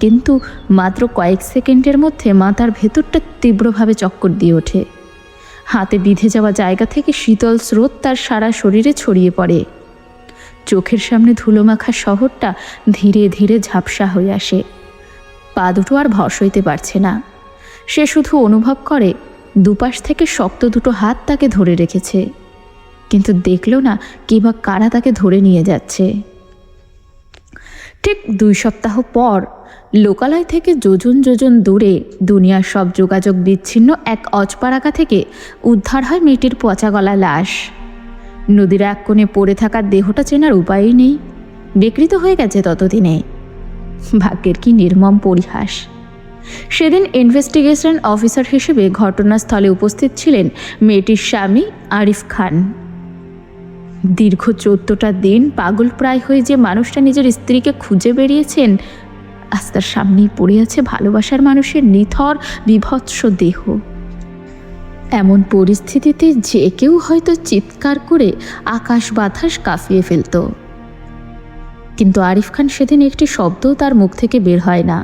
[SPEAKER 2] কিন্তু মাত্র কয়েক সেকেন্ডের মধ্যে মাথার ভেতরটা তীব্রভাবে চক্কর দিয়ে ওঠে। হাতে বিঁধে যাওয়া জায়গা থেকে শীতল স্রোত তার সারা শরীরে ছড়িয়ে পড়ে। চোখের সামনে ধুলোমাখা শহরটা ধীরে ধীরে ঝাপসা হয়ে আসে। পা দুটো আর ভর সইতে পারছে না। সে শুধু অনুভব করে দুপাশ থেকে শক্ত দুটো হাত তাকে ধরে রেখেছে, কিন্তু দেখল না কিংবা কারা তাকে ধরে নিয়ে যাচ্ছে। ঠিক 2 সপ্তাহ পর লোকালয় থেকে যোজন যোজন দূরে দুনিয়ার সব যোগাযোগ বিচ্ছিন্ন এক অজপাড়াকা থেকে উদ্ধার হয় মেয়েটির পচা গলা লাশ। নদীর এক কোণে পড়ে থাকা দেহটা চেনার উপায়ই নেই, বিকৃত হয়ে গেছে ততদিনে। ভাগ্যের কি নির্মম পরিহাস। সেদিন ইনভেস্টিগেশন অফিসার হিসেবে ঘটনাস্থলে উপস্থিত ছিলেন মেয়েটির স্বামী আরিফ খান। দীর্ঘ 14টা দিন পাগল প্রায় হয়ে যে মানুষটা নিজের স্ত্রীকে খুঁজে বেরিয়েছেন, আজ তার সামনেই পড়ে আছে ভালোবাসার মানুষের নিথর বিভৎস দেহ। এমন পরিস্থিতিতে যে কেউ হয়তো চিৎকার করে আকাশ বাতাস কাঁপিয়ে ফেলত, কিন্তু আরিফ খান সেদিন একটি শব্দও তার মুখ থেকে বের হয় না।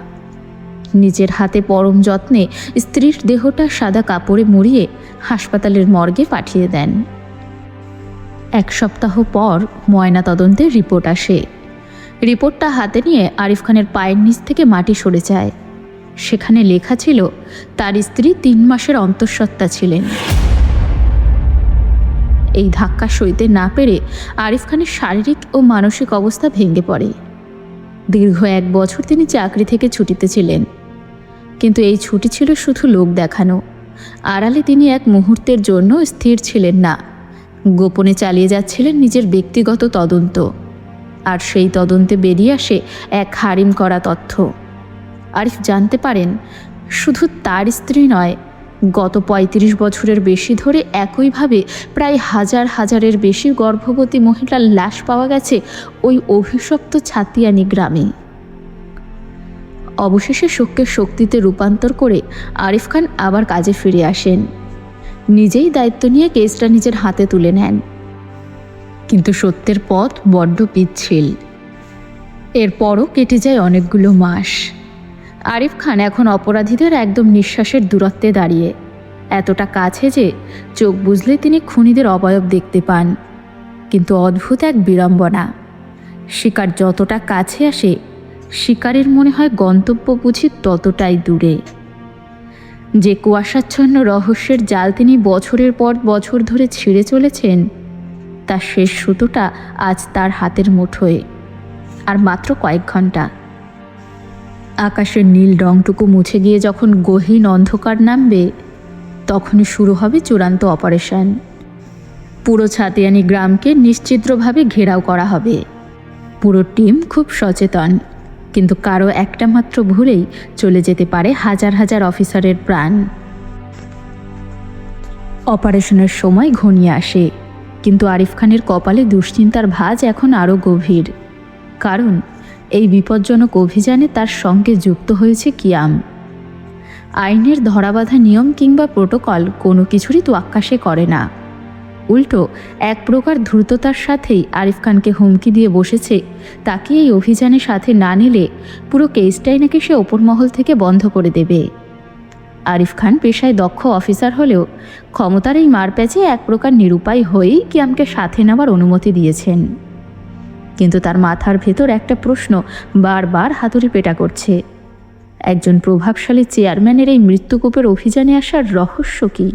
[SPEAKER 2] নিজের হাতে পরম যত্নে স্ত্রীর দেহটা সাদা কাপড়ে মুড়িয়ে হাসপাতালের মর্গে পাঠিয়ে দেন। 1 সপ্তাহ পর ময়না তদন্তের রিপোর্ট আসে। রিপোর্টটা হাতে নিয়ে আরিফ খানের পায়ের নিচ থেকে মাটি সরে যায়। সেখানে লেখা ছিল তার স্ত্রী 3 মাসের অন্তঃসত্ত্বা ছিলেন। এই ধাক্কা সইতে না পেরে আরিফ খানের শারীরিক ও মানসিক অবস্থা ভেঙে পড়ে। দীর্ঘ 1 বছর তিনি চাকরি থেকে ছুটিতে ছিলেন, কিন্তু এই ছুটি ছিল শুধু লোক দেখানো। আড়ালে তিনি এক মুহূর্তের জন্য স্থির ছিলেন না। গোপনে চালিয়ে যাচ্ছিলেন নিজের ব্যক্তিগত তদন্ত। আর সেই তদন্তে বেরিয়ে আসে এক হারিম করা তথ্য। আরিফ জানতে পারেন শুধু তার স্ত্রী নয়,
[SPEAKER 1] গত ৩৫ বছরের বেশি ধরে একইভাবে প্রায় হাজারের বেশি গর্ভবতী মহিলার লাশ পাওয়া গেছে ওই অভিশপ্ত ছাতিয়ানি গ্রামে। অবশেষে শোককে শক্তিতে রূপান্তর করে আরিফ খান আবার কাজে ফিরে আসেন। নিজেই দায়িত্ব নিয়ে কেসটা নিজের হাতে তুলে নেন। কিন্তু সত্যের পথ বড্ড পিচ্ছিল। এরপরও কেটে যায় অনেকগুলো মাস। আরিফ খান এখন অপরাধীদের একদম নিঃশ্বাসের দূরত্বে দাঁড়িয়ে, এতটা কাছে যে চোখ বুজলে তিনি খুনিদের অবয়ব দেখতে পান। কিন্তু অদ্ভুত এক বিড়ম্বনা, শিকার যতটা কাছে আসে শিকারের মনে হয় গন্তব্য বুঝি ততটাই দূরে। যে কুয়াশাচ্ছন্ন রহস্যের জাল তিনি বছরের পর বছর ধরে ছিঁড়ে চলেছেন, তার শেষ সুতোটা আজ তার হাতের মুঠোয়। আর মাত্র কয়েক ঘন্টা। আকাশের নীল রংটুকু মুছে গিয়ে যখন গহীন অন্ধকার নামবে, তখনই শুরু হবে চূড়ান্ত অপারেশন। পুরো ছাতিয়ানি গ্রামকে নিশ্চিদ্রভাবে ঘেরাও করা হবে। পুরো টিম খুব সচেতন, কিন্তু কারো একটা মাত্র ভুলেই চলে যেতে পারে হাজার অফিসারের প্রাণ। অপারেশনের সময় ঘনিয়ে আসে, কিন্তু আরিফ খানের কপালে দুশ্চিন্তার ভাঁজ এখন আরও গভীর। কারণ এই বিপজ্জনক অভিযানে তার সঙ্গে যুক্ত হয়েছে কিয়াম। আইনের ধরাবাঁধা নিয়ম কিংবা প্রোটোকল কোনো কিছুরই তোয়াক্কা সে করে না। উল্টো এক প্রকার দ্রুততার সাথেই আরিফ খানকে হুমকি দিয়ে বসেছে, তাকে এই অভিযানের সাথে না নিলে পুরো কেসটাই নাকি সে ওপর মহল থেকে বন্ধ করে দেবে। আরিফ খান পেশায় দক্ষ অফিসার হলেও ক্ষমতার এই মারপ্যাচে এক প্রকার নিরুপায় হয়েই কিয়ামকে সাথে নেওয়ার অনুমতি দিয়েছেন। কিন্তু তার মাথার ভেতর একটা প্রশ্ন বারবার হাতুড়ি পেটা করছে, একজন প্রভাবশালী চেয়ারম্যানের এই মৃত্যুকূপের অভিযানে আসার রহস্য কী?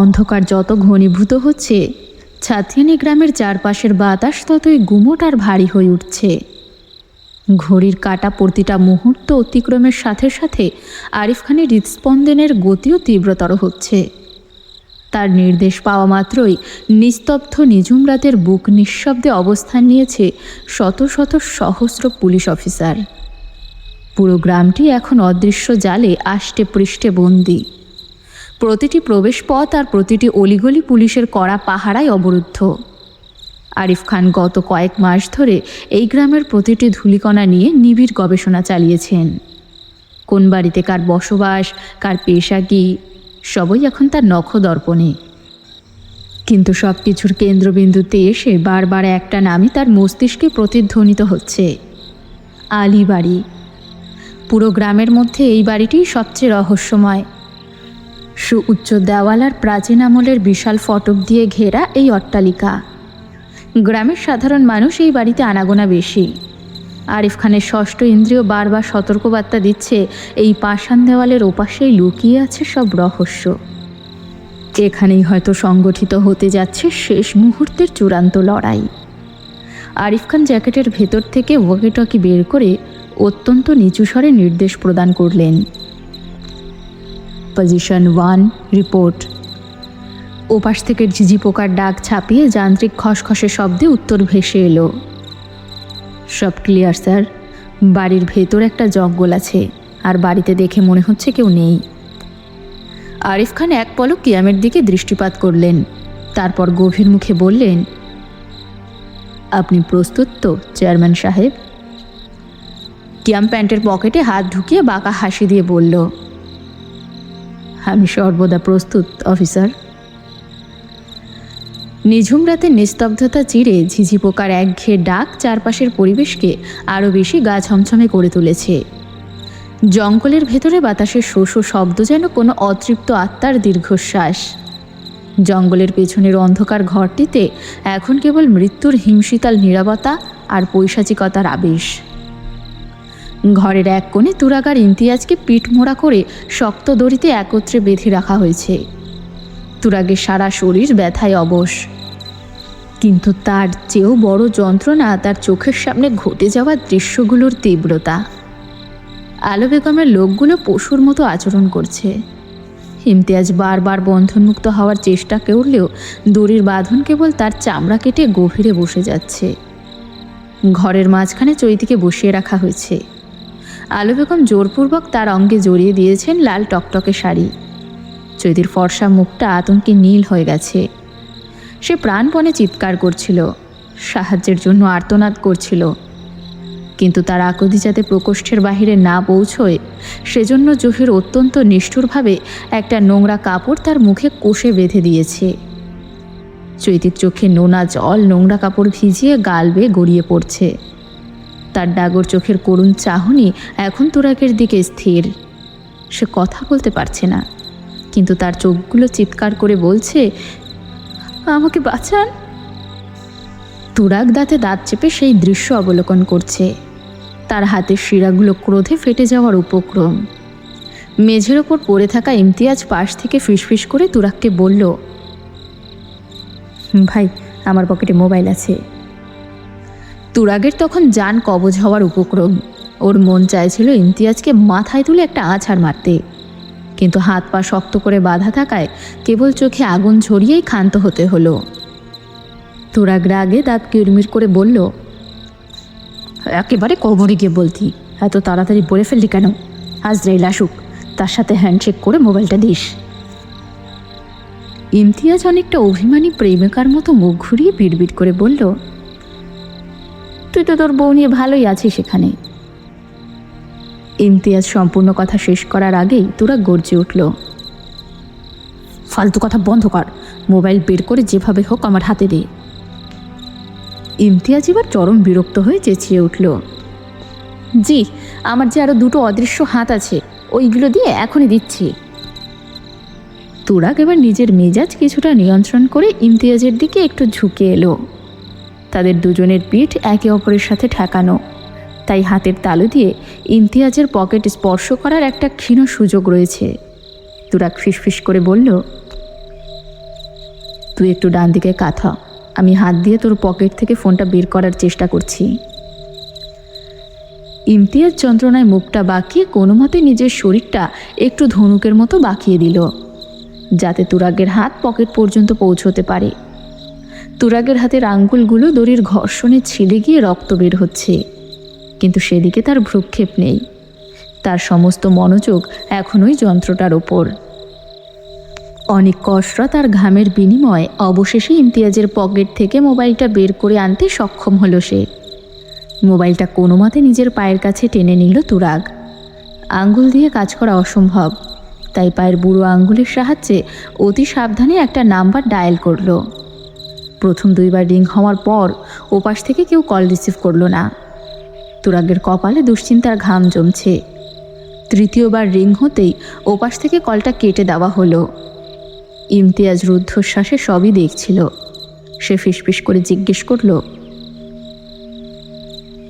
[SPEAKER 1] অন্ধকার যত ঘনীভূত হচ্ছে, ছাতিয়ানি গ্রামের চারপাশের বাতাস ততই গুমোট আর ভারী হয়ে উঠছে। ঘড়ির কাঁটা প্রতিটা মুহূর্ত অতিক্রমের সাথে সাথে আরিফ খানের হৃদস্পন্দনের গতিও তীব্রতর হচ্ছে। তার নির্দেশ পাওয়া মাত্রই নিস্তব্ধ নিঝুম রাতের বুক নিঃশব্দে অবস্থান নিয়েছে শত সহস্র পুলিশ অফিসার। পুরো গ্রামটি এখন অদৃশ্য জালে আষ্টে পৃষ্ঠে বন্দী। প্রতিটি প্রবেশপথ আর প্রতিটি অলিগলি পুলিশের কড়া পাহারায় অবরুদ্ধ। আরিফ খান গত কয়েক মাস ধরে এই গ্রামের প্রতিটি ধূলিকণা নিয়ে নিবিড় গবেষণা চালিয়েছেন। কোন বাড়িতে কার বসবাস, কার পেশা কী, সবই এখন তার নখদর্পণে। কিন্তু সব কিছুর কেন্দ্রবিন্দুতে এসে বারবার একটা নামই তার মস্তিষ্কে প্রতিধ্বনিত হচ্ছে, আলী বাড়ি। পুরো গ্রামের মধ্যে এই বাড়িটিই সবচেয়ে রহস্যময়। সুউচ্চ দেওয়াল আর প্রাচীন আমলের বিশাল ফটক দিয়ে ঘেরা এই অট্টালিকা। গ্রামের সাধারণ মানুষ এই বাড়িতে আনাগোনা বেশি। আরিফ খানের ষষ্ঠ ইন্দ্রিয় বারবার সতর্কবার্তা দিচ্ছে, এই পাষাণ দেওয়ালের ওপাশেই লুকিয়ে আছে সব রহস্য। এখানেই হয়তো সংগঠিত হতে যাচ্ছে শেষ মুহূর্তের চূড়ান্ত লড়াই। আরিফ খান জ্যাকেটের ভেতর থেকে ওয়াকিটকি বের করে অত্যন্ত নিচু স্বরে নির্দেশ প্রদান করলেন, পজিশন 1 রিপোর্ট। ওপাশ থেকে ঝিঝি পোকার ডাক ছাপিয়ে যান্ত্রিক খসখসে শব্দে উত্তর ভেসে এলো, সব ক্লিয়ার স্যার। বাড়ির ভেতর একটা জঙ্গল আছে, আর বাড়িতে দেখে মনে হচ্ছে কেউ নেই। আরিফ খান এক পলক কিয়ামের দিকে দৃষ্টিপাত করলেন, তারপর গভীর মুখে বললেন, আপনি প্রস্তুত তো চেয়ারম্যান সাহেব? কিয়াম প্যান্টের পকেটে হাত ঢুকিয়ে বাঁকা হাসি দিয়ে বলল, আমি সর্বদা প্রস্তুত অফিসার। নিঝুম রাতে নিস্তব্ধতা চিরে ঝিঝি পোকার একঘেয়ে ডাক চারপাশের পরিবেশকে আরও বেশি গা ছমছমে করে তুলেছে। জঙ্গলের ভেতরে বাতাসের শোষ শব্দ যেন কোনো অতৃপ্ত আত্মার দীর্ঘশ্বাস। জঙ্গলের পেছনের অন্ধকার ঘরটিতে এখন কেবল মৃত্যুর হিমশীতল নীরবতা আর পৈশাচিকতার আবেশ। ঘরের এক কোণে তুরাগার ইমতিয়াজকে পিঠ মোড়া করে শক্ত দড়িতে একত্রে বেঁধে রাখা হয়েছে। তুরাগের সারা শরীর ব্যথায় অবশ, কিন্তু তার চেয়েও বড় যন্ত্রণা তার চোখের সামনে ঘটে যাওয়া দৃশ্যগুলোর তীব্রতা। আলো বেগমের লোকগুলো পশুর মতো আচরণ করছে। ইমতিয়াজ বারবার বন্ধনমুক্ত হওয়ার চেষ্টা করলেও দড়ির বাঁধন কেবল তার চামড়া কেটে গভীরে বসে যাচ্ছে। ঘরের মাঝখানে চৈতিকে বসিয়ে রাখা হয়েছে। আলো বেগম জোরপূর্বক তার অঙ্গে জড়িয়ে দিয়েছেন লাল টকটকে শাড়ি। চৈতির ফর্সা মুখটা আতঙ্কে নীল হয়ে গেছে। সে প্রাণপণে চিৎকার করছিল, সাহায্যের জন্য আর্তনাদ করছিল, কিন্তু তার আকুতি যাতে প্রকোষ্ঠের বাহিরে না পৌঁছয় সেজন্য জহির অত্যন্ত নিষ্ঠুরভাবে একটা নোংরা কাপড় তার মুখে কষে বেঁধে দিয়েছে। চৈতির চোখে নোনা জল নোংরা কাপড় ভিজিয়ে গাল বেয়ে গড়িয়ে পড়ছে। তার ডাগর চোখের করুণ চাহনি এখন তুরাগের দিকে স্থির। সে কথা বলতে পারছে না, কিন্তু তার চোখগুলো চিৎকার করে বলছে, আমাকে বাঁচান। তুরাগ দাঁতে দাঁত চেপে সেই দৃশ্য অবলোকন করছে। তার হাতের শিরাগুলো ক্রোধে ফেটে যাওয়ার উপক্রম। মেঝের ওপর পড়ে থাকা ইমতিয়াজ পাশ থেকে ফিসফিস করে তুরাগকে বলল, ভাই, আমার পকেটে মোবাইল আছে। তুরাগের তখন জান কবজ হওয়ার উপক্রম। ওর মন চাইছিল ইমতিয়াজকে মাথায় তুলে একটা আছাড় মারতে, কিন্তু হাত পা শক্ত করে বাঁধা থাকায় কেবল চোখে আগুন ঝরিয়েই ক্ষান্ত হতে হলো। তুরাগ রাগে দাঁত কিরমির করে বলল, একেবারে কবরে গিয়ে বলতি, এত তাড়াতাড়ি বলে ফেললি কেন? আজরাইল আসুক, তার সাথে হ্যান্ডশেক করে মোবাইলটা দিস। ইমতিয়াজ অনেকটা অভিমানী প্রেমিকার মতো মুখ ঘুরিয়ে বিড়বিড় করে বলল, তুই তো তোর বউ নিয়ে ভালোই আছিস এখানে। ইমতিয়াজ সম্পূর্ণ কথা শেষ করার আগেই তুরাগ গর্জে উঠল, ফালতু কথা বন্ধ কর, মোবাইল বের করে যেভাবে হোক আমার হাতে দে। ইমতিয়াজ এবার চরম বিরক্ত হয়ে চেঁচিয়ে উঠল, জি, আমার যে আরো দুটো অদৃশ্য হাত আছে, ওইগুলো দিয়ে এখনই দিচ্ছি। তুরাগ এবার নিজের মেজাজ কিছুটা নিয়ন্ত্রণ করে ইমতিয়াজের দিকে একটু ঝুঁকে এলো। তাদের দুজনের পিঠ একে অপরের সাথে ঠেকানো, তাই হাতের তালু দিয়ে ইমতিয়াজের পকেট স্পর্শ করার একটা ক্ষীণ সুযোগ রয়েছে। তুরাগ ফিসফিস করে বলল, তুই একটু ডান দিকে কাঁথা, আমি হাত দিয়ে তোর পকেট থেকে ফোনটা বের করার চেষ্টা করছি। ইমতিয়াজ যন্ত্রণায় মুখটা বাঁকিয়ে কোনো মতে নিজের শরীরটা একটু ধনুকের মতো বাঁকিয়ে দিল, যাতে তুরাগের হাত পকেট পর্যন্ত পৌঁছতে পারে। তুরাগের হাতের আঙ্গুলগুলো দড়ির ঘর্ষণে ছিলে গিয়ে রক্ত বের হচ্ছে, কিন্তু সেদিকে তার ভ্রুক্ষেপ নেই। তার সমস্ত মনোযোগ এখনোই যন্ত্রটার ওপর। অনেক কসরত আর ঘামের বিনিময়ে অবশেষে ইমতিয়াজের পকেট থেকে মোবাইলটা বের করে আনতে সক্ষম হলো সে। মোবাইলটা কোনো মতে নিজের পায়ের কাছে টেনে নিল তুরাগ। আঙ্গুল দিয়ে কাজ করা অসম্ভব, তাই পায়ের বুড়ো আঙ্গুলের সাহায্যে অতি সাবধানে একটা নাম্বার ডায়াল করলো। প্রথম দুইবার রিং হওয়ার পর ওপাশ থেকে কেউ কল রিসিভ করলো না। তুরাগের কপালে দুশ্চিন্তার ঘাম জমছে। তৃতীয়বার রিং হতেই ওপাশ থেকে কলটা কেটে দেওয়া হলো। ইমতিয়াজ রুদ্ধশ্বাসে সবই দেখছিল। সে ফিসফিস করে জিজ্ঞেস করল,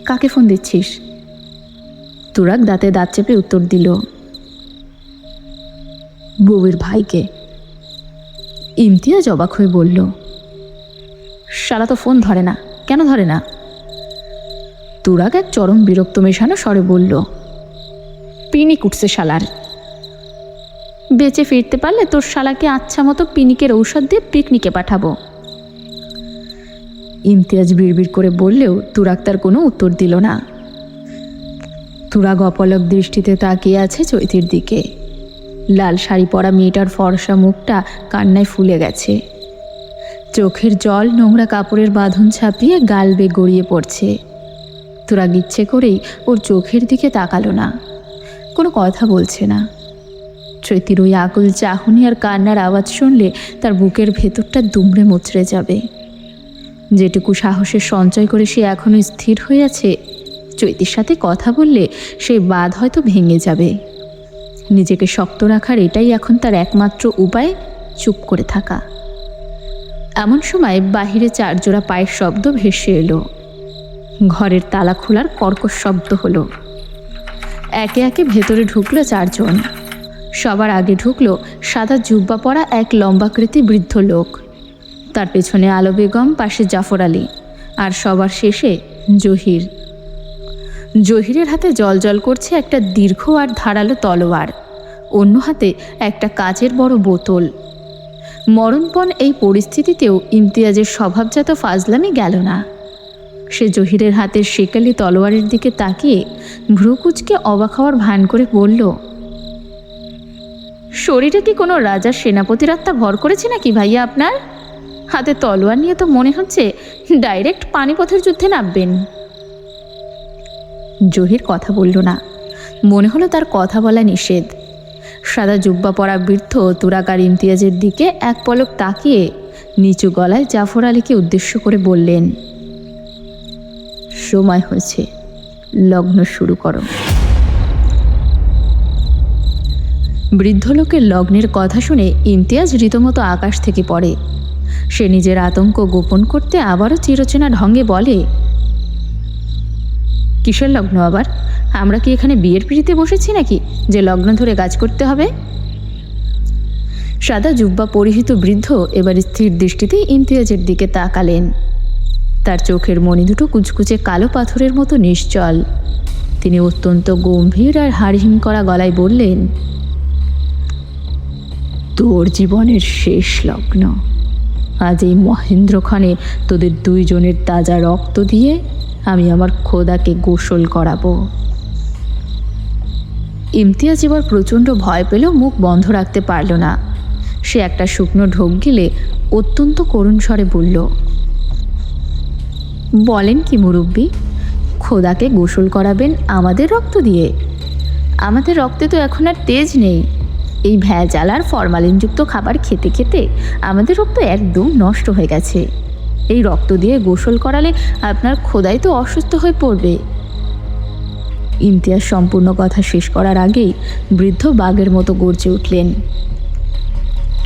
[SPEAKER 1] কাকে ফোন দিচ্ছিস? তুরাগ দাঁতে দাঁত চেপে উত্তর দিল, বউয়ের ভাইকে। ইমতিয়াজ অবাক হয়ে বলল, শালা তো ফোন ধরে না, কেন ধরে না? তুরাগ এক চরম বিরক্ত মেশানো স্বরে বলল, পিনিক উঠছে শালার। বেঁচে ফিরতে পারলে তোর শালাকে আচ্ছা মতো পিনিকের ঔষধ দিয়ে পিকনিকে পাঠাবো। ইমতিয়াজ বিড়বিড় করে বললেও তুরাগ তার কোনো উত্তর দিল না। তুরাগ অপলক দৃষ্টিতে তাকিয়ে আছে চৈতির দিকে। লাল শাড়ি পরা মেয়েটার ফর্সা মুখটা কান্নায় ফুলে গেছে। চোখের জল নোংরা কাপড়ের বাঁধন ছাপিয়ে গাল বেয়ে গড়িয়ে পড়ছে। তুরাগ ইচ্ছে করেই ওর চোখের দিকে তাকালো না, কোনো কথা বলছে না। চৈতির ওই আকুল চাহনি আর কান্নার আওয়াজ শুনলে তার বুকের ভেতরটা দুমড়ে মুচড়ে যাবে। যেটুকু সাহসের সঞ্চয় করে সে এখনো স্থির হয়ে আছে, চৈতির সাথে কথা বললে সেই বাঁধ হয়তো ভেঙে যাবে। নিজেকে শক্ত রাখার এটাই এখন তার একমাত্র উপায়, চুপ করে থাকা। এমন সময় বাহিরে চারজোড়া পায়ের শব্দ ভেসে এলো। ঘরের তালা খোলার কর্কশ শব্দ হলো। একে একে ভেতরে ঢুকলো চারজন। সবার আগে ঢুকলো সাদা জুব্বা পরা এক লম্বাকৃতি বৃদ্ধ লোক। তার পেছনে আলো বেগম, পাশে জাফর আলী, আর সবার শেষে জহির। জহিরের হাতে জলজল করছে একটা দীর্ঘ আর ধারালো তলোয়ার, অন্য হাতে একটা কাচের বড় বোতল। মরণপণ এই পরিস্থিতিতেও ইমতিয়াজের স্বভাবজাত ফাজলামি গেল না। সে জহিরের হাতের সেকালি তলোয়ারের দিকে তাকিয়ে ভ্রুকুচকে অবাক হওয়ার ভান করে বলল, শরীরে কি কোনো রাজার সেনাপতির আত্মা ভর করেছে নাকি ভাইয়া আপনার? হাতে তলোয়ার নিয়ে তো মনে হচ্ছে ডাইরেক্ট পানিপথের যুদ্ধে নামবেন। জহির কথা বলল না, মনে হলো তার কথা বলা নিষেধ। সাদা জুব্বা পরা বৃদ্ধ তুরাগ আর ইমতিয়াজের দিকে এক পলক তাকিয়ে নিচু গলায় জাফর আলীকে উদ্দেশ্য করে বললেন, সময় হয়েছে, লগ্ন শুরু করো। বৃদ্ধ লোকের লগ্নের কথা শুনে ইমতিয়াজ রীতিমতো আকাশ থেকে পড়ে। সে নিজের আতঙ্ক গোপন করতে আবারও চিরচেনা ঢঙ্গে বলে, কিসের লগ্ন আবার? আমরা কি এখানে বিয়ের পিড়িতে বসেছি নাকি যে লগ্ন ধরে কাজ করতে হবে? সাদা জুব্বা পরিহিত বৃদ্ধ এবার স্থির দৃষ্টিতে ইমতিয়াজের দিকে তাকালেন। তার চোখের মণি দুটো কুচকুচে কালো পাথরের মতো নিশ্চল। তিনি অত্যন্ত গম্ভীর আর হাড়হিম করা গলায় বললেন, তোর জীবনের শেষ লগ্ন। আজ এই মহেন্দ্রক্ষণে তোদের দুইজনের তাজা রক্ত দিয়ে আমি আমার খোদাকে গোসল করাবো। ইমতিয়াজ এবার প্রচণ্ড ভয় পেলেও মুখ বন্ধ রাখতে পারল না। সে একটা শুকনো ঢোক গিলে অত্যন্ত করুণ স্বরে বলল, বলেন কি মুরব্বি, খোদাকে গোসল করাবেন আমাদের রক্ত দিয়ে? আমাদের রক্তে তো এখন আর তেজ নেই। এই ভেজাল আর ফরমালিনযুক্ত খাবার খেতে খেতে আমাদের রক্ত একদম নষ্ট হয়ে গেছে। এই রক্ত দিয়ে গোসল করালে আপনার খোদাই তো অসুস্থ হয়ে পড়বে। ইমতিয়াজ সম্পূর্ণ কথা শেষ করার আগেই বৃদ্ধ বাঘের মতো গর্জে উঠলেন,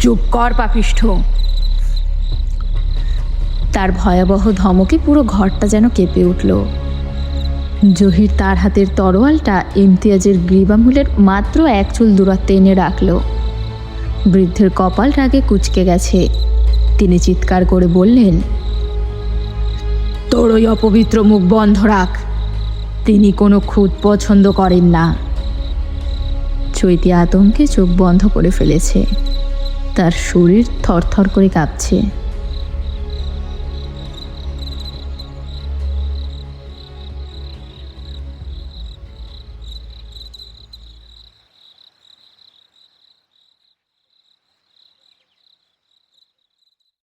[SPEAKER 1] চুপ কর পাপিষ্ঠ! তার ভয়াবহ ধমকে পুরো ঘরটা যেন কেঁপে উঠল। জহির তার হাতের তরোয়ালটা ইমতিয়াজের গ্রীবামূলের মাত্র এক চুল দূরত্বে এনে রাখল। বৃদ্ধের কপাল রাগে কুঁচকে গেছে। তিনি চিৎকার করে বললেন, তোর ওই অপবিত্র মুখ বন্ধ রাখ। তিনি কোনো খুঁত পছন্দ করেন না। চৈতি আতঙ্কে চোখ বন্ধ করে ফেলেছে। তার শরীর থরথর করে কাঁপছে।